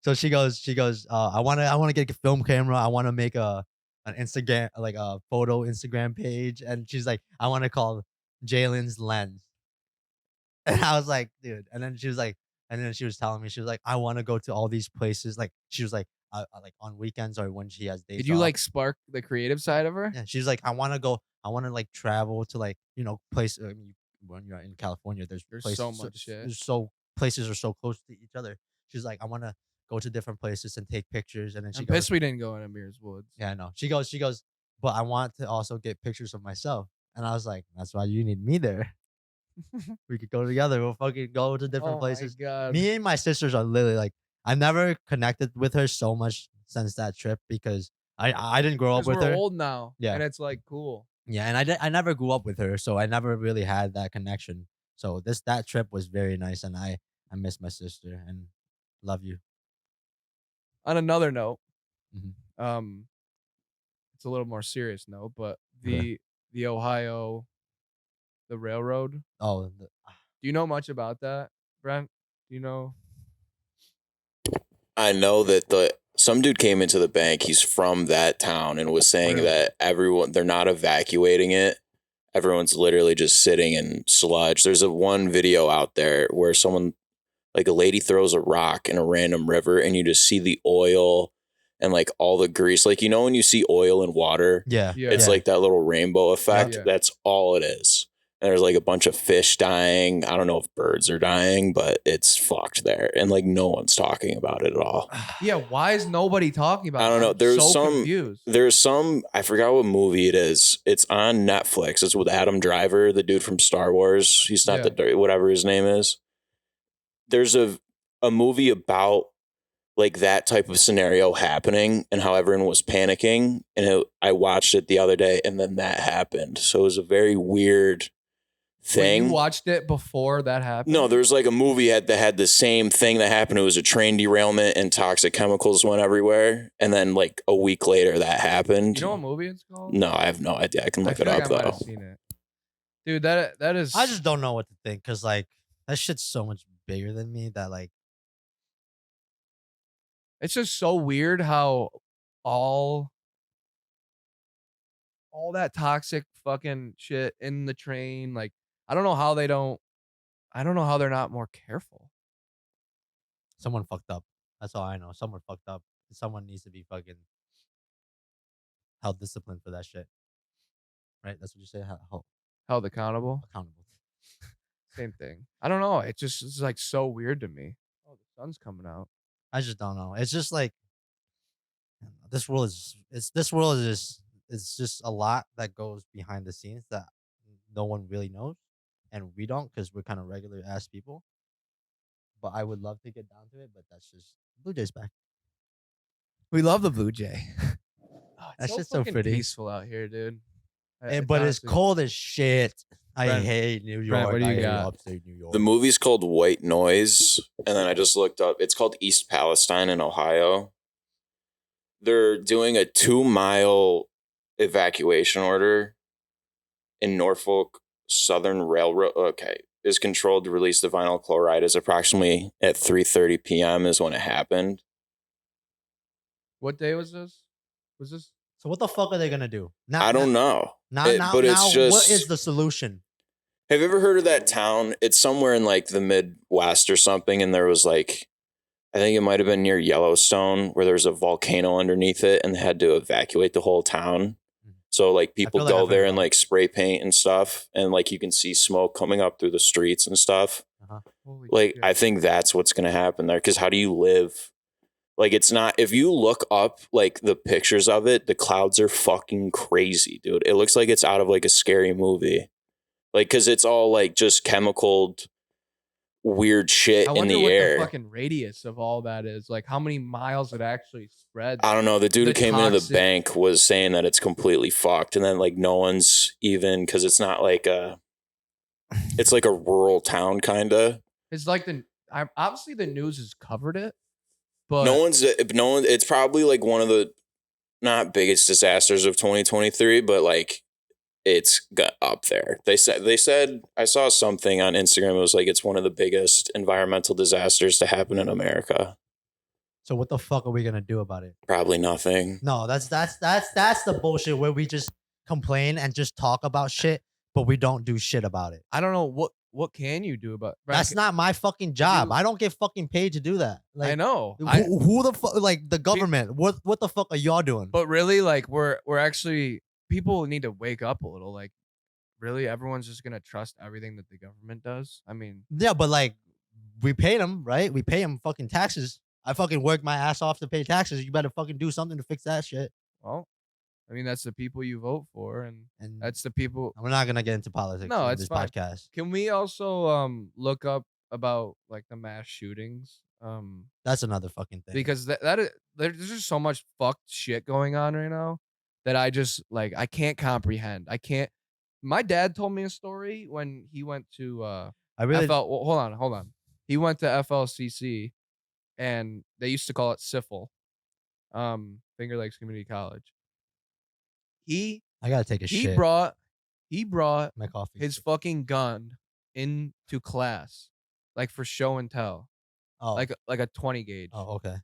[SPEAKER 2] So she goes. I wanna get a film camera. I wanna make an Instagram like a photo Instagram page, and she's like, I wanna call Jalen's Lens, and I was like, dude. And then she was telling me, she was like, I want to go to all these places. Like she was like on weekends or when she has days
[SPEAKER 1] Did you
[SPEAKER 2] off.
[SPEAKER 1] like spark the creative side of her?
[SPEAKER 2] Yeah, she's like, I want to go. I want to like travel to like place. I mean, when you're in California, there's
[SPEAKER 1] There's
[SPEAKER 2] places.
[SPEAKER 1] so much shit.
[SPEAKER 2] There's so places are so close to each other. She's like, I want to go to different places and take pictures. And then she
[SPEAKER 1] I'm
[SPEAKER 2] goes,
[SPEAKER 1] pissed we didn't go in Amir's woods.
[SPEAKER 2] yeah, I know. She goes, but I want to also get pictures of myself. And I was like, that's why you need me there. We could go together. We'll fucking go to different
[SPEAKER 1] Oh
[SPEAKER 2] places.
[SPEAKER 1] my god.
[SPEAKER 2] Me and my sisters are literally like, I never connected with her so much since that trip because I didn't grow up
[SPEAKER 1] Because
[SPEAKER 2] with
[SPEAKER 1] we're
[SPEAKER 2] her.
[SPEAKER 1] old now.
[SPEAKER 2] Yeah.
[SPEAKER 1] And it's like cool.
[SPEAKER 2] Yeah, and I never grew up with her, so I never really had that connection. So that trip was very nice, and I miss my sister and love you.
[SPEAKER 1] On another note,
[SPEAKER 2] Mhm.
[SPEAKER 1] um, it's a little more serious note, but
[SPEAKER 2] Okay.
[SPEAKER 1] the Ohio, the railroad.
[SPEAKER 2] Oh,
[SPEAKER 1] Do you know much about that, Brent? Do you know?
[SPEAKER 3] I know that some dude came into the bank. He's from that town and was saying
[SPEAKER 1] Really?
[SPEAKER 3] that they're not evacuating it. Everyone's literally just sitting in sludge. There's a one video out there where someone, like a lady, throws a rock in a random river, and you just see the oil and like all the grease. Like when you see oil in water,
[SPEAKER 2] yeah,
[SPEAKER 1] Yeah.
[SPEAKER 3] it's like that little rainbow effect.
[SPEAKER 1] Yeah.
[SPEAKER 3] That's all it is. And there's like a bunch of fish dying. I don't know if birds are dying, but it's fucked there. And like no one's talking about it at all.
[SPEAKER 1] Yeah, why is nobody talking about it?
[SPEAKER 3] I don't know.
[SPEAKER 1] I'm
[SPEAKER 3] There's
[SPEAKER 1] so confused.
[SPEAKER 3] I forgot what movie it is. It's on Netflix. It's with Adam Driver, the dude from Star Wars. He's not whatever his name is. There's a movie about like that type of scenario happening and how everyone was panicking. And I watched it the other day, and then that happened. So it was a very weird
[SPEAKER 1] Wait,
[SPEAKER 3] thing.
[SPEAKER 1] you watched it before that happened?
[SPEAKER 3] No, there's like a movie that had the same thing that happened. It was a train derailment and toxic chemicals went everywhere. And then like a week later that happened.
[SPEAKER 1] You know what movie it's called?
[SPEAKER 3] No, I have no idea. I can look
[SPEAKER 1] feel
[SPEAKER 3] it
[SPEAKER 1] like
[SPEAKER 3] up
[SPEAKER 1] I might
[SPEAKER 3] though.
[SPEAKER 1] have seen it. Dude, that is.
[SPEAKER 2] I just don't know what to think because like that shit's so much bigger than me that like
[SPEAKER 1] It's just so weird how all that toxic fucking shit in the train. Like, I don't know how they don't. I don't know how they're not more careful.
[SPEAKER 2] someone fucked up. That's all I know. Someone fucked up. Someone needs to be fucking held disciplined for that shit. Right? That's what you say.
[SPEAKER 1] Held accountable.
[SPEAKER 2] Accountable.
[SPEAKER 1] Same thing. I don't know. It's like so weird to me. Oh, the sun's coming out.
[SPEAKER 2] I just don't know. It's just like this world is. It's just a lot that goes behind the scenes that no one really knows, and we don't because we're kind of regular ass people. but I would love to get down to it. But that's just Blue Jays back.
[SPEAKER 1] We love the Blue Jay. Oh, it's
[SPEAKER 2] That
[SPEAKER 1] so
[SPEAKER 2] shit's so
[SPEAKER 1] fucking
[SPEAKER 2] pretty.
[SPEAKER 1] peaceful out here, dude.
[SPEAKER 2] But it's
[SPEAKER 1] honestly-
[SPEAKER 2] cold as shit. I
[SPEAKER 1] Brent,
[SPEAKER 2] hate New York.
[SPEAKER 1] Brent, what do you
[SPEAKER 2] I hate
[SPEAKER 1] got?
[SPEAKER 2] upstate New York.
[SPEAKER 3] The movie's called White Noise, and then I just looked up. It's called East Palestine in Ohio. They're doing a 2-mile evacuation order in Norfolk Southern Railroad. Okay, is controlled to release the vinyl chloride is approximately at 3:30 p.m. is when it happened.
[SPEAKER 1] What day was this? Was this?
[SPEAKER 2] So what the fuck are they gonna do? Now,
[SPEAKER 3] I don't know. But it's
[SPEAKER 2] now,
[SPEAKER 3] just.
[SPEAKER 2] what is the solution?
[SPEAKER 3] Have you ever heard of that town? It's somewhere in like the Midwest or something, and there was like, I think it might have been near Yellowstone, where there was a volcano underneath it, and they had to evacuate the whole town. So like people
[SPEAKER 2] feel like
[SPEAKER 3] go
[SPEAKER 2] I've
[SPEAKER 3] there
[SPEAKER 2] heard
[SPEAKER 3] and
[SPEAKER 2] about
[SPEAKER 3] like spray paint and stuff, and like you can see smoke coming up through the streets and stuff.
[SPEAKER 1] Holy
[SPEAKER 3] Like
[SPEAKER 1] shit.
[SPEAKER 3] I think that's what's gonna happen there. Because how do you live? Like it's not. If you look up like the pictures of it, the clouds are fucking crazy, dude. It looks like it's out of like a scary movie. Like because it's all like just chemicaled weird shit
[SPEAKER 1] I
[SPEAKER 3] in
[SPEAKER 1] wonder
[SPEAKER 3] the
[SPEAKER 1] what
[SPEAKER 3] air.
[SPEAKER 1] the fucking radius of all that is. Like how many miles it actually spreads.
[SPEAKER 3] I don't know. The dude who
[SPEAKER 1] The
[SPEAKER 3] came into the
[SPEAKER 1] toxic-
[SPEAKER 3] bank was saying that it's completely fucked, and then like no one's even because it's not like it's like a rural town kind of.
[SPEAKER 1] It's like obviously the news has covered it, but
[SPEAKER 3] No one. It's probably like one of the not biggest disasters of 2023, but like it's got up there. They said I saw something on Instagram. It was like it's one of the biggest environmental disasters to happen in America.
[SPEAKER 2] So what the fuck are we gonna do about it?
[SPEAKER 3] Probably nothing.
[SPEAKER 2] No, that's the bullshit where we just complain and just talk about shit, but we don't do shit about it.
[SPEAKER 1] I don't know what can you do about.
[SPEAKER 2] That's not my fucking job.
[SPEAKER 1] you-
[SPEAKER 2] I don't get fucking paid to do that. Like,
[SPEAKER 1] I know.
[SPEAKER 2] Who the fuck? Like the government? What the fuck are y'all doing?
[SPEAKER 1] But really, like we're actually people need to wake up a little. Like, really, everyone's just gonna trust everything that the government does. I mean,
[SPEAKER 2] Yeah, but like we pay them, right? We pay them fucking taxes. I fucking work my ass off to pay taxes. You better fucking do something to fix that shit.
[SPEAKER 1] well, I mean that's the people you vote for, and
[SPEAKER 2] And
[SPEAKER 1] that's the people.
[SPEAKER 2] we're not gonna get into politics
[SPEAKER 1] No,
[SPEAKER 2] on
[SPEAKER 1] it's
[SPEAKER 2] this
[SPEAKER 1] fine.
[SPEAKER 2] podcast.
[SPEAKER 1] Can we also look up about like the mass shootings?
[SPEAKER 2] That's another fucking thing.
[SPEAKER 1] Because there's just so much fucked shit going on right now that I just like I can't comprehend. I can't. My dad told me a story when he went to
[SPEAKER 2] I really
[SPEAKER 1] well, hold on. He went to FLCC, and they used to call it SIFL, Finger Lakes Community College. He
[SPEAKER 2] I gotta take a
[SPEAKER 1] he
[SPEAKER 2] shit.
[SPEAKER 1] brought
[SPEAKER 2] My coffee.
[SPEAKER 1] his fucking gun into class, like for show and tell,
[SPEAKER 2] oh
[SPEAKER 1] like a 20 gauge.
[SPEAKER 2] oh okay.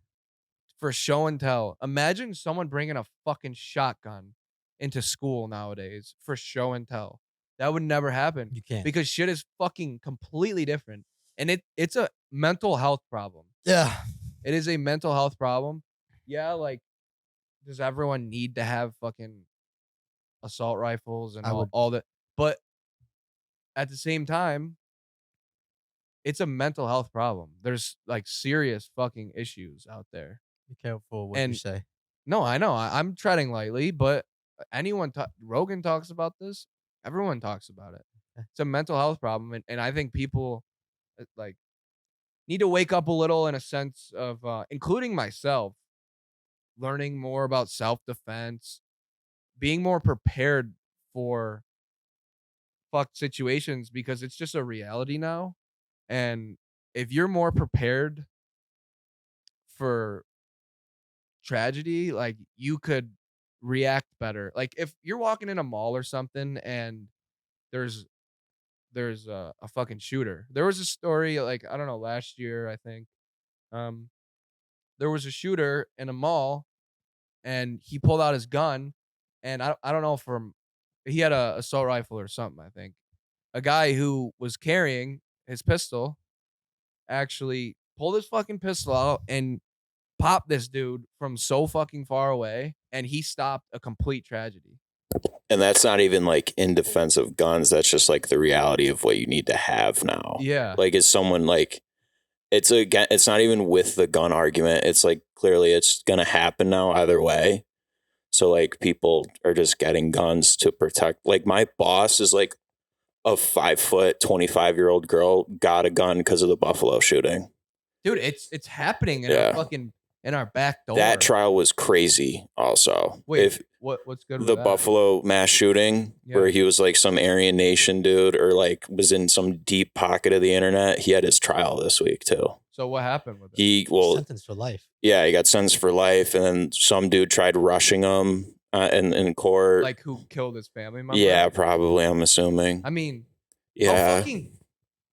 [SPEAKER 1] For show and tell. Imagine someone bringing a fucking shotgun into school nowadays for show and tell. That would never happen
[SPEAKER 2] You can't.
[SPEAKER 1] because shit is fucking completely different. And it's a mental health problem.
[SPEAKER 2] Yeah.
[SPEAKER 1] It is a mental health problem. Yeah, like does everyone need to have fucking assault rifles and
[SPEAKER 2] I would-
[SPEAKER 1] all that? But at the same time, it's a mental health problem. There's like serious fucking issues out there.
[SPEAKER 2] Be careful what you
[SPEAKER 1] And-
[SPEAKER 2] say.
[SPEAKER 1] No, I know. I'm treading lightly, but Rogan talks about this. Everyone talks about it.
[SPEAKER 2] Okay.
[SPEAKER 1] It's a mental health problem, and I think people like need to wake up a little in a sense of, including myself, learning more about self-defense, being more prepared for fucked situations because it's just a reality now. And if you're more prepared for tragedy, like you could react better. Like if you're walking in a mall or something and there's a fucking shooter. There was a story like I don't know last year I think there was a shooter in a mall and he pulled out his gun and I don't know he had a assault rifle or something I think. A guy who was carrying his pistol actually pulled his fucking pistol out and popped this dude from so fucking far away, and he stopped a complete tragedy.
[SPEAKER 3] And that's not even like in defense of guns. That's just like the reality of what you need to have now.
[SPEAKER 1] Yeah.
[SPEAKER 3] Like, is someone like, it's not even with the gun argument. It's like clearly it's going to happen now either way. So like people are just getting guns to protect. Like my boss is like a 5 foot, 25-year-old girl got a gun because of the Buffalo shooting.
[SPEAKER 1] Dude, it's happening in
[SPEAKER 3] Yeah.
[SPEAKER 1] our back door.
[SPEAKER 3] That trial was crazy. Also,
[SPEAKER 1] Wait,
[SPEAKER 3] if
[SPEAKER 1] what's good with
[SPEAKER 3] the
[SPEAKER 1] that?
[SPEAKER 3] Buffalo mass shooting, where
[SPEAKER 1] Yeah.
[SPEAKER 3] he was like some Aryan Nation dude, or like was in some deep pocket of the internet, he had his trial this week too.
[SPEAKER 1] So what happened with it?
[SPEAKER 3] He
[SPEAKER 2] Sentenced for life.
[SPEAKER 3] yeah, he got sentenced for life, and then some dude tried rushing him in court.
[SPEAKER 1] Like who killed his family member?
[SPEAKER 3] Yeah, probably. I'm assuming.
[SPEAKER 1] I mean,
[SPEAKER 3] Yeah,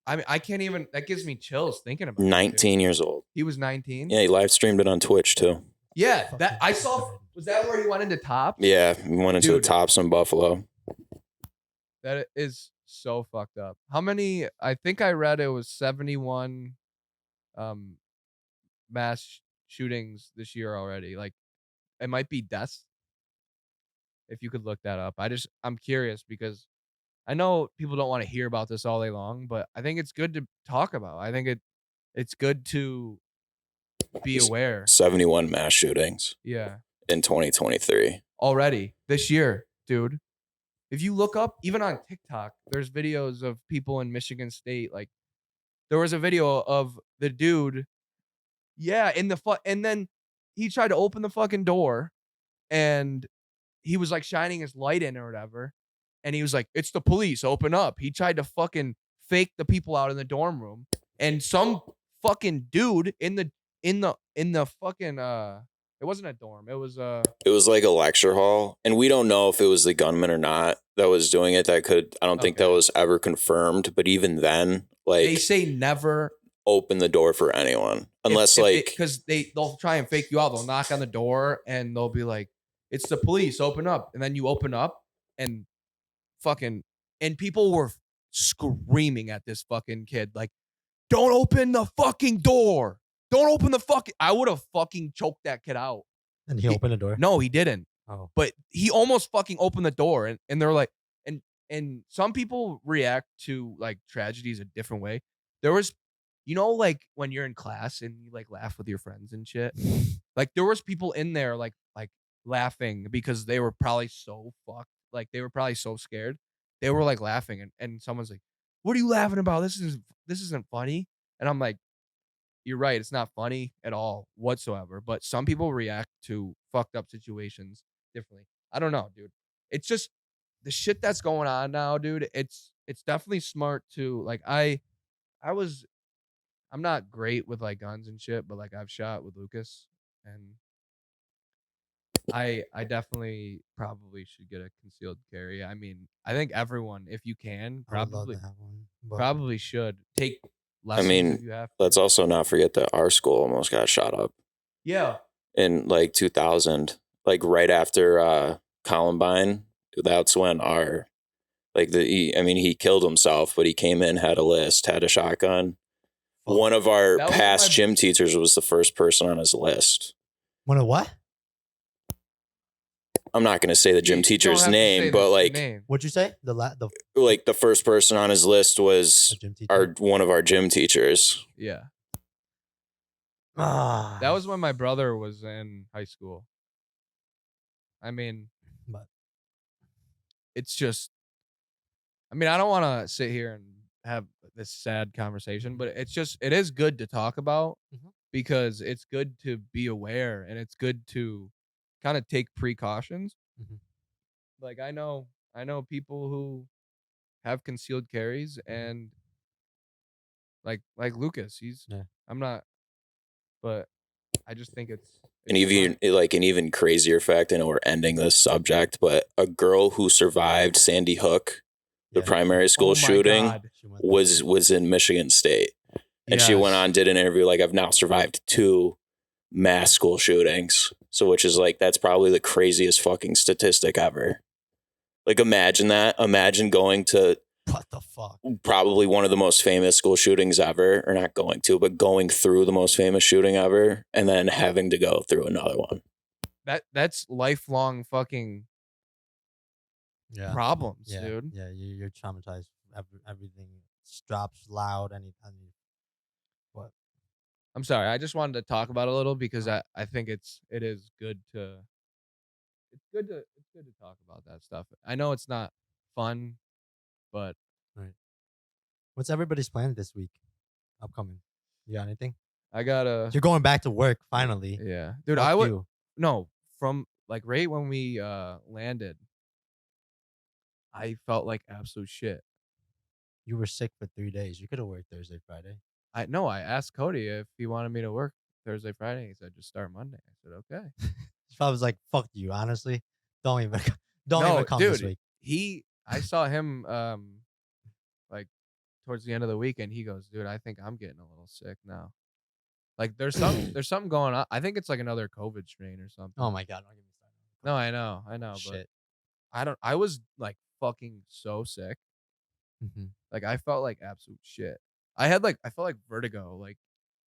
[SPEAKER 1] I can't even. That gives me chills thinking about it.
[SPEAKER 3] 19 years old.
[SPEAKER 1] He was 19.
[SPEAKER 3] Yeah, he live streamed it on Twitch too.
[SPEAKER 1] Yeah,
[SPEAKER 2] Fucking
[SPEAKER 1] that I saw.
[SPEAKER 2] stupid.
[SPEAKER 1] Was that where he went into Tops?
[SPEAKER 3] Yeah, he went into the
[SPEAKER 1] Dude.
[SPEAKER 3] Tops in Buffalo.
[SPEAKER 1] That is so fucked up. How many? I think I read it was 71 mass shootings this year already. Like it might be deaths. If you could look that up. I'm curious because I know people don't want to hear about this all day long, but I think it's good to talk about. I think it's good to be aware.
[SPEAKER 3] 71 mass shootings
[SPEAKER 1] Yeah.
[SPEAKER 3] in 2023.
[SPEAKER 1] Already this year, dude. If you look up, even on TikTok, there's videos of people in Michigan State. Like, there was a video of the dude, yeah, and then he tried to open the fucking door, and he was like shining his light in or whatever, and he was like, "It's the police, open up." He tried to fucking fake the people out in the dorm room, and some fucking dude in the fucking it wasn't a dorm, it was
[SPEAKER 3] It was like a lecture hall, and we don't know if it was the gunman or not that was doing it. I don't think that
[SPEAKER 1] Okay.
[SPEAKER 3] was ever confirmed. But even then,
[SPEAKER 1] they
[SPEAKER 3] like,
[SPEAKER 1] say never
[SPEAKER 3] open the door for anyone unless
[SPEAKER 1] because they'll try and fake you out. They'll knock on the door and they'll be like, "It's the police, open up." And then you open up and fucking and people were screaming at this fucking kid like, "Don't open the fucking door. Don't open the fucking." I would have fucking choked that kid out.
[SPEAKER 2] And he opened the door.
[SPEAKER 1] No, he didn't.
[SPEAKER 2] Oh,
[SPEAKER 1] But he almost fucking opened the door and they're like and some people react to like tragedies a different way. There was like when you're in class and you like laugh with your friends and shit. Like there was people in there like laughing because they were probably so fucked. Like they were probably so scared. They were like laughing and someone's like, "What are you laughing about? This isn't funny." And I'm like, "You're right, it's not funny at all whatsoever." But some people react to fucked up situations differently. I don't know, dude. It's just the shit that's going on now, dude. It's definitely smart to like I'm not great with like guns and shit, but like I've shot with Lucas and I definitely probably should get a concealed carry. I mean, I think everyone, if you can,
[SPEAKER 2] I would love to have one. But
[SPEAKER 1] probably should take
[SPEAKER 3] I
[SPEAKER 1] lessons
[SPEAKER 3] mean,
[SPEAKER 1] if you have to.
[SPEAKER 3] let's also not forget that our school almost got shot up
[SPEAKER 1] Yeah.
[SPEAKER 3] in like 2000, like right after Columbine. That's when he killed himself, but he came in, had a list, had a shotgun.
[SPEAKER 2] fuck.
[SPEAKER 3] One of our
[SPEAKER 1] That was
[SPEAKER 3] past
[SPEAKER 1] my-
[SPEAKER 3] gym teachers was the first person on his list.
[SPEAKER 2] One of what?
[SPEAKER 3] I'm not going to say the gym
[SPEAKER 1] You don't
[SPEAKER 3] teacher's
[SPEAKER 1] have to say
[SPEAKER 3] name,
[SPEAKER 1] the
[SPEAKER 3] but like
[SPEAKER 1] name.
[SPEAKER 2] What'd you say? The
[SPEAKER 3] like the first person on his list was
[SPEAKER 2] gym teacher.
[SPEAKER 3] one of our gym teachers.
[SPEAKER 1] Yeah.
[SPEAKER 2] Ah,
[SPEAKER 1] That was when my brother was in high school. I mean,
[SPEAKER 2] But
[SPEAKER 1] it's just I mean, I don't want to sit here and have this sad conversation, but it is good to talk about
[SPEAKER 2] Mhm.
[SPEAKER 1] because it's good to be aware and it's good to kind of take precautions.
[SPEAKER 2] Mhm.
[SPEAKER 1] Like I know people who have concealed carries and like Lucas,
[SPEAKER 2] Yeah.
[SPEAKER 1] I'm not, but I just think it's
[SPEAKER 3] And even
[SPEAKER 1] smart.
[SPEAKER 3] like an even crazier fact, I know we're ending this subject, but a girl who survived Sandy Hook, the
[SPEAKER 2] Yeah,
[SPEAKER 3] primary school
[SPEAKER 1] Oh my
[SPEAKER 3] shooting,
[SPEAKER 1] God.
[SPEAKER 2] she went through
[SPEAKER 3] was in Michigan State. And she went
[SPEAKER 1] Yes.
[SPEAKER 3] on, did an interview like, I've now survived 2 mass school shootings. So which is like, that's probably the craziest fucking statistic ever. Like imagine that. Imagine going to
[SPEAKER 2] what the fuck?
[SPEAKER 3] probably one of the most famous school shootings ever, or not going to, but going through the most famous shooting ever, and then having to go through another one.
[SPEAKER 1] That's lifelong fucking
[SPEAKER 2] Yeah.
[SPEAKER 1] problems,
[SPEAKER 2] Yeah,
[SPEAKER 1] dude.
[SPEAKER 2] yeah, you're traumatized. Everything drops loud. What?
[SPEAKER 1] I'm sorry. I just wanted to talk about it a little because I think it is good to talk about that stuff. I know it's not fun, but
[SPEAKER 2] Right. What's everybody's plan this week? Upcoming. You got anything?
[SPEAKER 1] I gotta.
[SPEAKER 2] You're going back to work finally.
[SPEAKER 1] Yeah, dude.
[SPEAKER 2] Fuck
[SPEAKER 1] I would
[SPEAKER 2] you.
[SPEAKER 1] no from like right when we landed. I felt like absolute shit.
[SPEAKER 2] You were sick for 3 days. You could have worked Thursday, Friday.
[SPEAKER 1] I no. I asked Cody if he wanted me to work Thursday, Friday. He said just start Monday. I said okay.
[SPEAKER 2] I was like, fuck you, honestly. Don't even don't
[SPEAKER 1] No,
[SPEAKER 2] even come this
[SPEAKER 1] dude.
[SPEAKER 2] week.
[SPEAKER 1] I saw him like towards the end of the weekend. He goes, dude, I think I'm getting a little sick now. Like there's something going on. I think it's like another COVID strain or something.
[SPEAKER 2] Oh my god, don't get me started.
[SPEAKER 1] No, I know, but
[SPEAKER 2] Shit.
[SPEAKER 1] I was like fucking so sick.
[SPEAKER 2] Mhm.
[SPEAKER 1] Like I felt like absolute shit. I felt like vertigo, like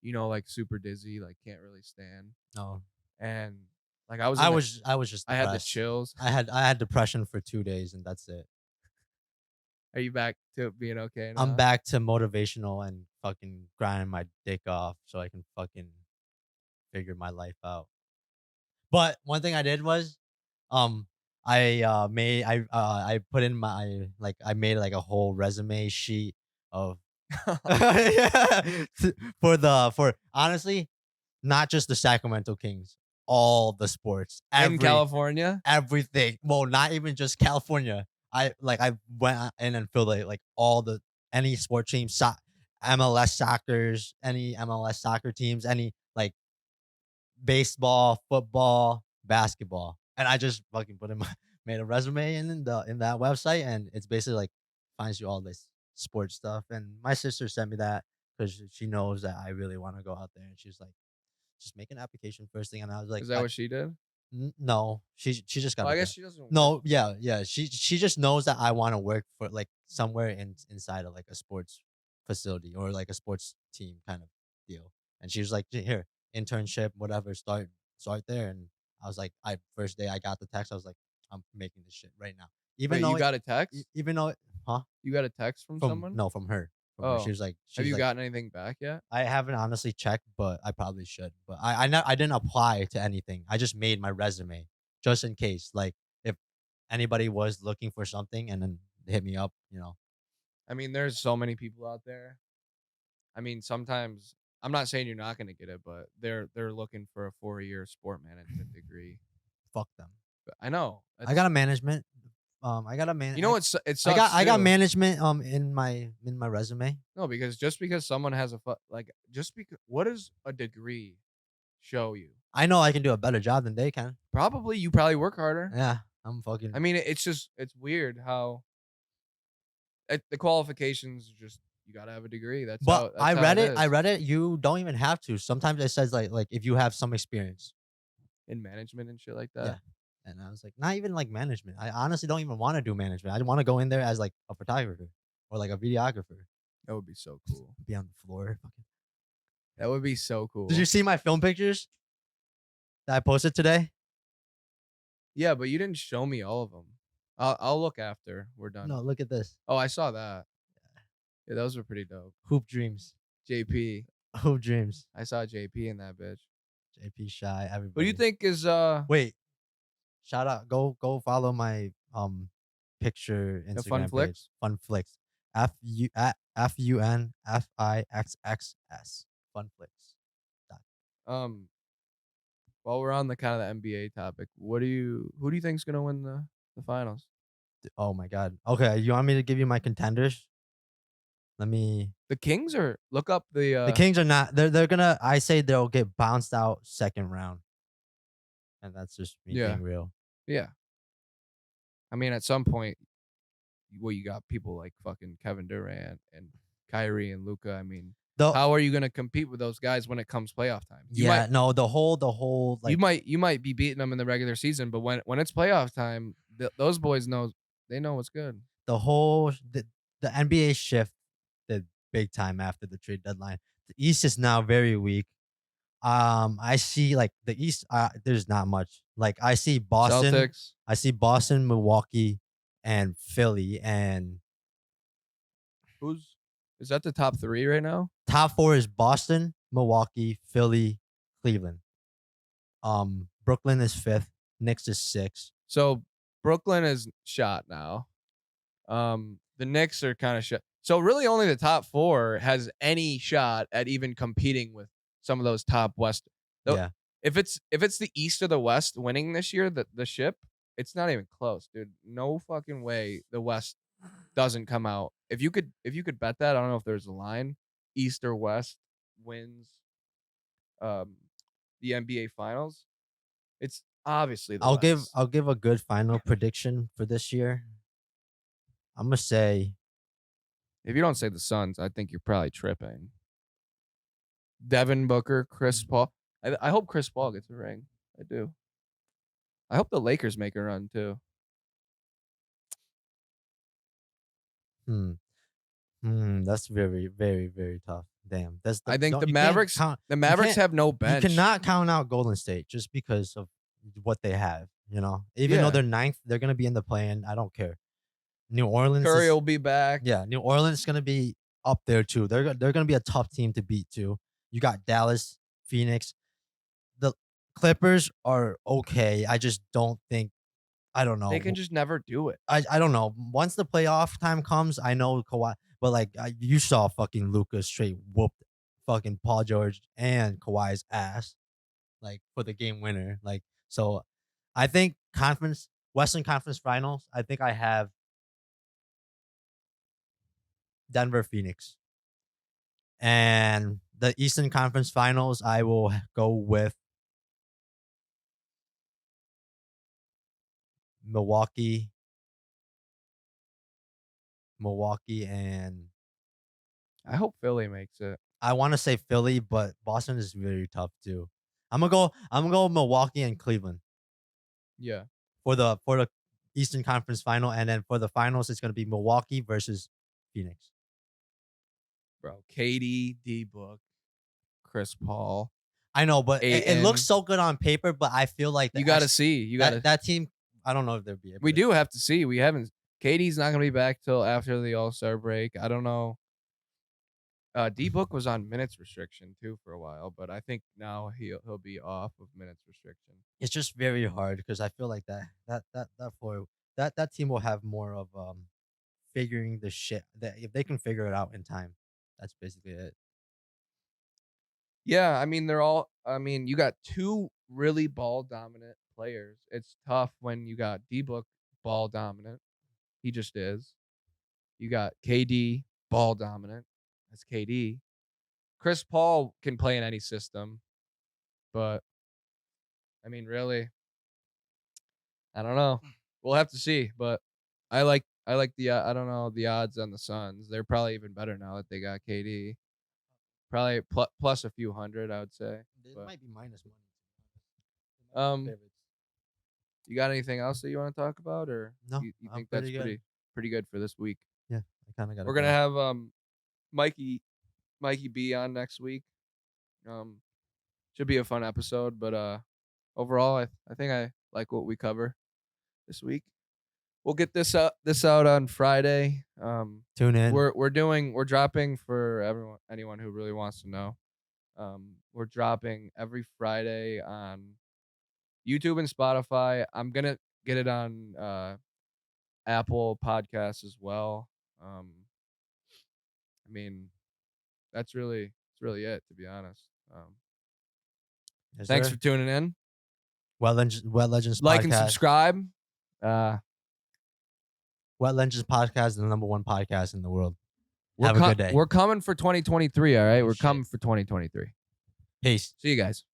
[SPEAKER 1] like super dizzy, like can't really stand.
[SPEAKER 2] No.
[SPEAKER 1] And like I was
[SPEAKER 2] I
[SPEAKER 1] in
[SPEAKER 2] was I was just
[SPEAKER 1] I had the
[SPEAKER 2] depressed.
[SPEAKER 1] chills.
[SPEAKER 2] I had depression for 2 days and that's it.
[SPEAKER 1] Are you back to being okay now?
[SPEAKER 2] I'm back to motivational and fucking grinding my dick off so I can fucking figure my life out. But one thing I did was, um, I put in my like I made like a whole resume sheet of yeah, for honestly not just the Sacramento Kings, all the sports,
[SPEAKER 1] In California?
[SPEAKER 2] everything. Well, not even just California. I went in and filled like all the any sport teams, MLS soccer's, any MLS soccer teams, any like baseball, football, basketball, and I just fucking put in my made a resume in that website, and it's basically like finds you all this sports stuff. And my sister sent me that because she knows that I really want to go out there, and she's like, just make an application first thing, and I was like,
[SPEAKER 1] Is that what she did?
[SPEAKER 2] No, she just got
[SPEAKER 1] Well, I
[SPEAKER 2] it
[SPEAKER 1] guess
[SPEAKER 2] done.
[SPEAKER 1] she doesn't work.
[SPEAKER 2] No, yeah. She just knows that I want to work for like somewhere inside of like a sports facility or like a sports team kind of deal. And she was like, here, internship, whatever, start there. And I was like, I first day I got the text, I was like, I'm making this shit right now. Even
[SPEAKER 1] Wait,
[SPEAKER 2] though
[SPEAKER 1] you
[SPEAKER 2] it,
[SPEAKER 1] got a text?
[SPEAKER 2] even though it, huh?
[SPEAKER 1] You got a text from
[SPEAKER 2] From
[SPEAKER 1] someone?
[SPEAKER 2] no, from her. From her. She
[SPEAKER 1] Oh.
[SPEAKER 2] was like,
[SPEAKER 1] Have you
[SPEAKER 2] like,
[SPEAKER 1] gotten anything back yet?
[SPEAKER 2] I haven't honestly checked, but I probably should. But I didn't apply to anything. I just made my resume just in case, like if anybody was looking for something and then they hit me up, you know.
[SPEAKER 1] I mean, there's so many people out there. I mean, sometimes I'm not saying you're not going to get it, but they're looking for a 4-year sport management degree.
[SPEAKER 2] Fuck them.
[SPEAKER 1] But I know.
[SPEAKER 2] I got a management. I got a man.
[SPEAKER 1] You know what? It sucks.
[SPEAKER 2] I got
[SPEAKER 1] too.
[SPEAKER 2] management in my resume.
[SPEAKER 1] No, because just because someone has just because what does a degree show you?
[SPEAKER 2] I know I can do a better job than they can.
[SPEAKER 1] You probably work harder.
[SPEAKER 2] Yeah, I'm fucking.
[SPEAKER 1] I mean, it's weird how the qualifications are just you gotta have a degree. That's
[SPEAKER 2] But
[SPEAKER 1] how, that's how it is.
[SPEAKER 2] I read it. You don't even have to. Sometimes it says like if you have some experience
[SPEAKER 1] in management and shit like that.
[SPEAKER 2] Yeah. And I was like, not even like management. I honestly don't even want to do management. I want to go in there as like a photographer or like a videographer.
[SPEAKER 1] That would be so cool.
[SPEAKER 2] Be on the floor.
[SPEAKER 1] That would be so cool.
[SPEAKER 2] Did you see my film pictures that I posted today?
[SPEAKER 1] Yeah, but you didn't show me all of them. I'll look after we're done.
[SPEAKER 2] No, look at this.
[SPEAKER 1] Oh, I saw that. Yeah, those were pretty dope.
[SPEAKER 2] Hoop Dreams.
[SPEAKER 1] JP.
[SPEAKER 2] Hoop Dreams.
[SPEAKER 1] I saw JP in that bitch.
[SPEAKER 2] JP Shy. Everybody.
[SPEAKER 1] What do you think is
[SPEAKER 2] Wait. Shout out. Go follow my picture Instagram
[SPEAKER 1] Fun
[SPEAKER 2] page.
[SPEAKER 1] Flicks?
[SPEAKER 2] Fun Flicks. FUNFIXXS. Fun Flicks.
[SPEAKER 1] While we're on the kind of the NBA topic, who do you think's gonna win the finals?
[SPEAKER 2] Oh my god. Okay, you want me to give you my contenders? Let me.
[SPEAKER 1] The Kings or look up the
[SPEAKER 2] Kings are not. They're gonna. I say they'll get bounced out second round, and that's just me being real.
[SPEAKER 1] Yeah. I mean, at some point, you got people like fucking Kevin Durant and Kyrie and Luka. I mean, how are you gonna compete with those guys when it comes playoff time?
[SPEAKER 2] The whole like
[SPEAKER 1] you might be beating them in the regular season, but when it's playoff time, those boys know what's good.
[SPEAKER 2] The NBA shift did big time after the trade deadline. The East is now very weak. I see like the East. There's not much. Like I see Boston.
[SPEAKER 1] Celtics.
[SPEAKER 2] I see Boston, Milwaukee, and Philly. And
[SPEAKER 1] is that the top 3 right now?
[SPEAKER 2] Top 4 is Boston, Milwaukee, Philly, Cleveland. Brooklyn is 5th. Knicks is 6th.
[SPEAKER 1] So Brooklyn is shot now. The Knicks are kind of shot. So really, only the top 4 has any shot at even competing with some of those top West.
[SPEAKER 2] Yeah.
[SPEAKER 1] If it's the East or the West winning this year, the ship, it's not even close, dude. No fucking way the West doesn't come out. If you could bet that, I don't know if there's a line, East or West wins um the NBA finals. It's obviously the West.
[SPEAKER 2] I'll give a good final prediction for this year. I'm gonna say
[SPEAKER 1] If you don't say the Suns, I think you're probably tripping. Devin Booker, Chris Paul. I hope Chris Paul gets a ring. I do. I hope the Lakers make a run too.
[SPEAKER 2] That's very, very, very tough. Damn.
[SPEAKER 1] I think the
[SPEAKER 2] you can't
[SPEAKER 1] Mavericks
[SPEAKER 2] count-
[SPEAKER 1] the
[SPEAKER 2] you
[SPEAKER 1] Mavericks
[SPEAKER 2] can't-
[SPEAKER 1] have no bench.
[SPEAKER 2] You cannot count out Golden State just because of what they have. Even though
[SPEAKER 1] Yeah.
[SPEAKER 2] they're ninth, they're gonna be in the play-in. I don't care. New Orleans,
[SPEAKER 1] Curry
[SPEAKER 2] is,
[SPEAKER 1] will be back.
[SPEAKER 2] yeah, New Orleans is gonna be up there too. They're gonna be a tough team to beat too. You got Dallas, Phoenix. The Clippers are okay. I just don't think. I don't know.
[SPEAKER 1] They can just never do it.
[SPEAKER 2] I don't know. Once the playoff time comes, I know Kawhi, but like you saw fucking Luka straight whooped fucking Paul George and Kawhi's ass, like for the game winner. Like so, I think Western Conference Finals. I think I have Denver, Phoenix, and the Eastern Conference Finals. I will go with Milwaukee, and
[SPEAKER 1] I hope Philly makes it.
[SPEAKER 2] I want to say Philly, but Boston is very tough too. I'm gonna go Milwaukee and Cleveland
[SPEAKER 1] Yeah.
[SPEAKER 2] for the Eastern Conference Final, and then for the finals, it's gonna be Milwaukee versus Phoenix.
[SPEAKER 1] Bro. KD, D Book, Chris Paul.
[SPEAKER 2] I know, but it looks
[SPEAKER 1] Ayton.
[SPEAKER 2] so good on paper, but I feel like
[SPEAKER 1] You gotta see. You gotta
[SPEAKER 2] that team. I don't know if they'll be able.
[SPEAKER 1] we
[SPEAKER 2] to.
[SPEAKER 1] do have to see. We haven't KD's not gonna be back till after the All-Star break. I don't know. D Book was on minutes restriction too for a while, but I think now he'll be off of minutes restriction.
[SPEAKER 2] It's just very hard because I feel like that team will have more of figuring the shit that if they can figure it out in time. That's basically it.
[SPEAKER 1] Yeah, I mean you got two really ball dominant players. It's tough when you got D Book ball dominant. He just is. You got KD ball dominant. That's KD. Chris Paul can play in any system, but I mean really, I don't know. We'll have to see, but I like the I don't know the odds on the Suns. They're probably even better now that they got KD. Probably plus a few hundred, I would say.
[SPEAKER 2] It
[SPEAKER 1] But,
[SPEAKER 2] might be minus money.
[SPEAKER 1] You got anything else that you want to talk about, or
[SPEAKER 2] No,
[SPEAKER 1] you
[SPEAKER 2] I'm
[SPEAKER 1] think that's
[SPEAKER 2] pretty good.
[SPEAKER 1] pretty good for this week?
[SPEAKER 2] Yeah, I kind of got.
[SPEAKER 1] We're gonna have Mikey B on next week. Should be a fun episode, but overall, I think I like what we cover this week. We'll get this out on Friday.
[SPEAKER 2] Tune in.
[SPEAKER 1] We're dropping for anyone who really wants to know. We're dropping every Friday on YouTube and Spotify. I'm gonna get it on Apple Podcasts as well. I mean, it's really it, to be honest.
[SPEAKER 2] Yes,
[SPEAKER 1] Thanks
[SPEAKER 2] sir.
[SPEAKER 1] for tuning in.
[SPEAKER 2] Wet Legends
[SPEAKER 1] Like
[SPEAKER 2] podcast.
[SPEAKER 1] and subscribe.
[SPEAKER 2] Wet Legends podcast is the #1 podcast in the world.
[SPEAKER 1] We're
[SPEAKER 2] Have a good day.
[SPEAKER 1] We're coming for 2023. All right, we're
[SPEAKER 2] Shit.
[SPEAKER 1] coming for 2023.
[SPEAKER 2] Peace.
[SPEAKER 1] See you guys.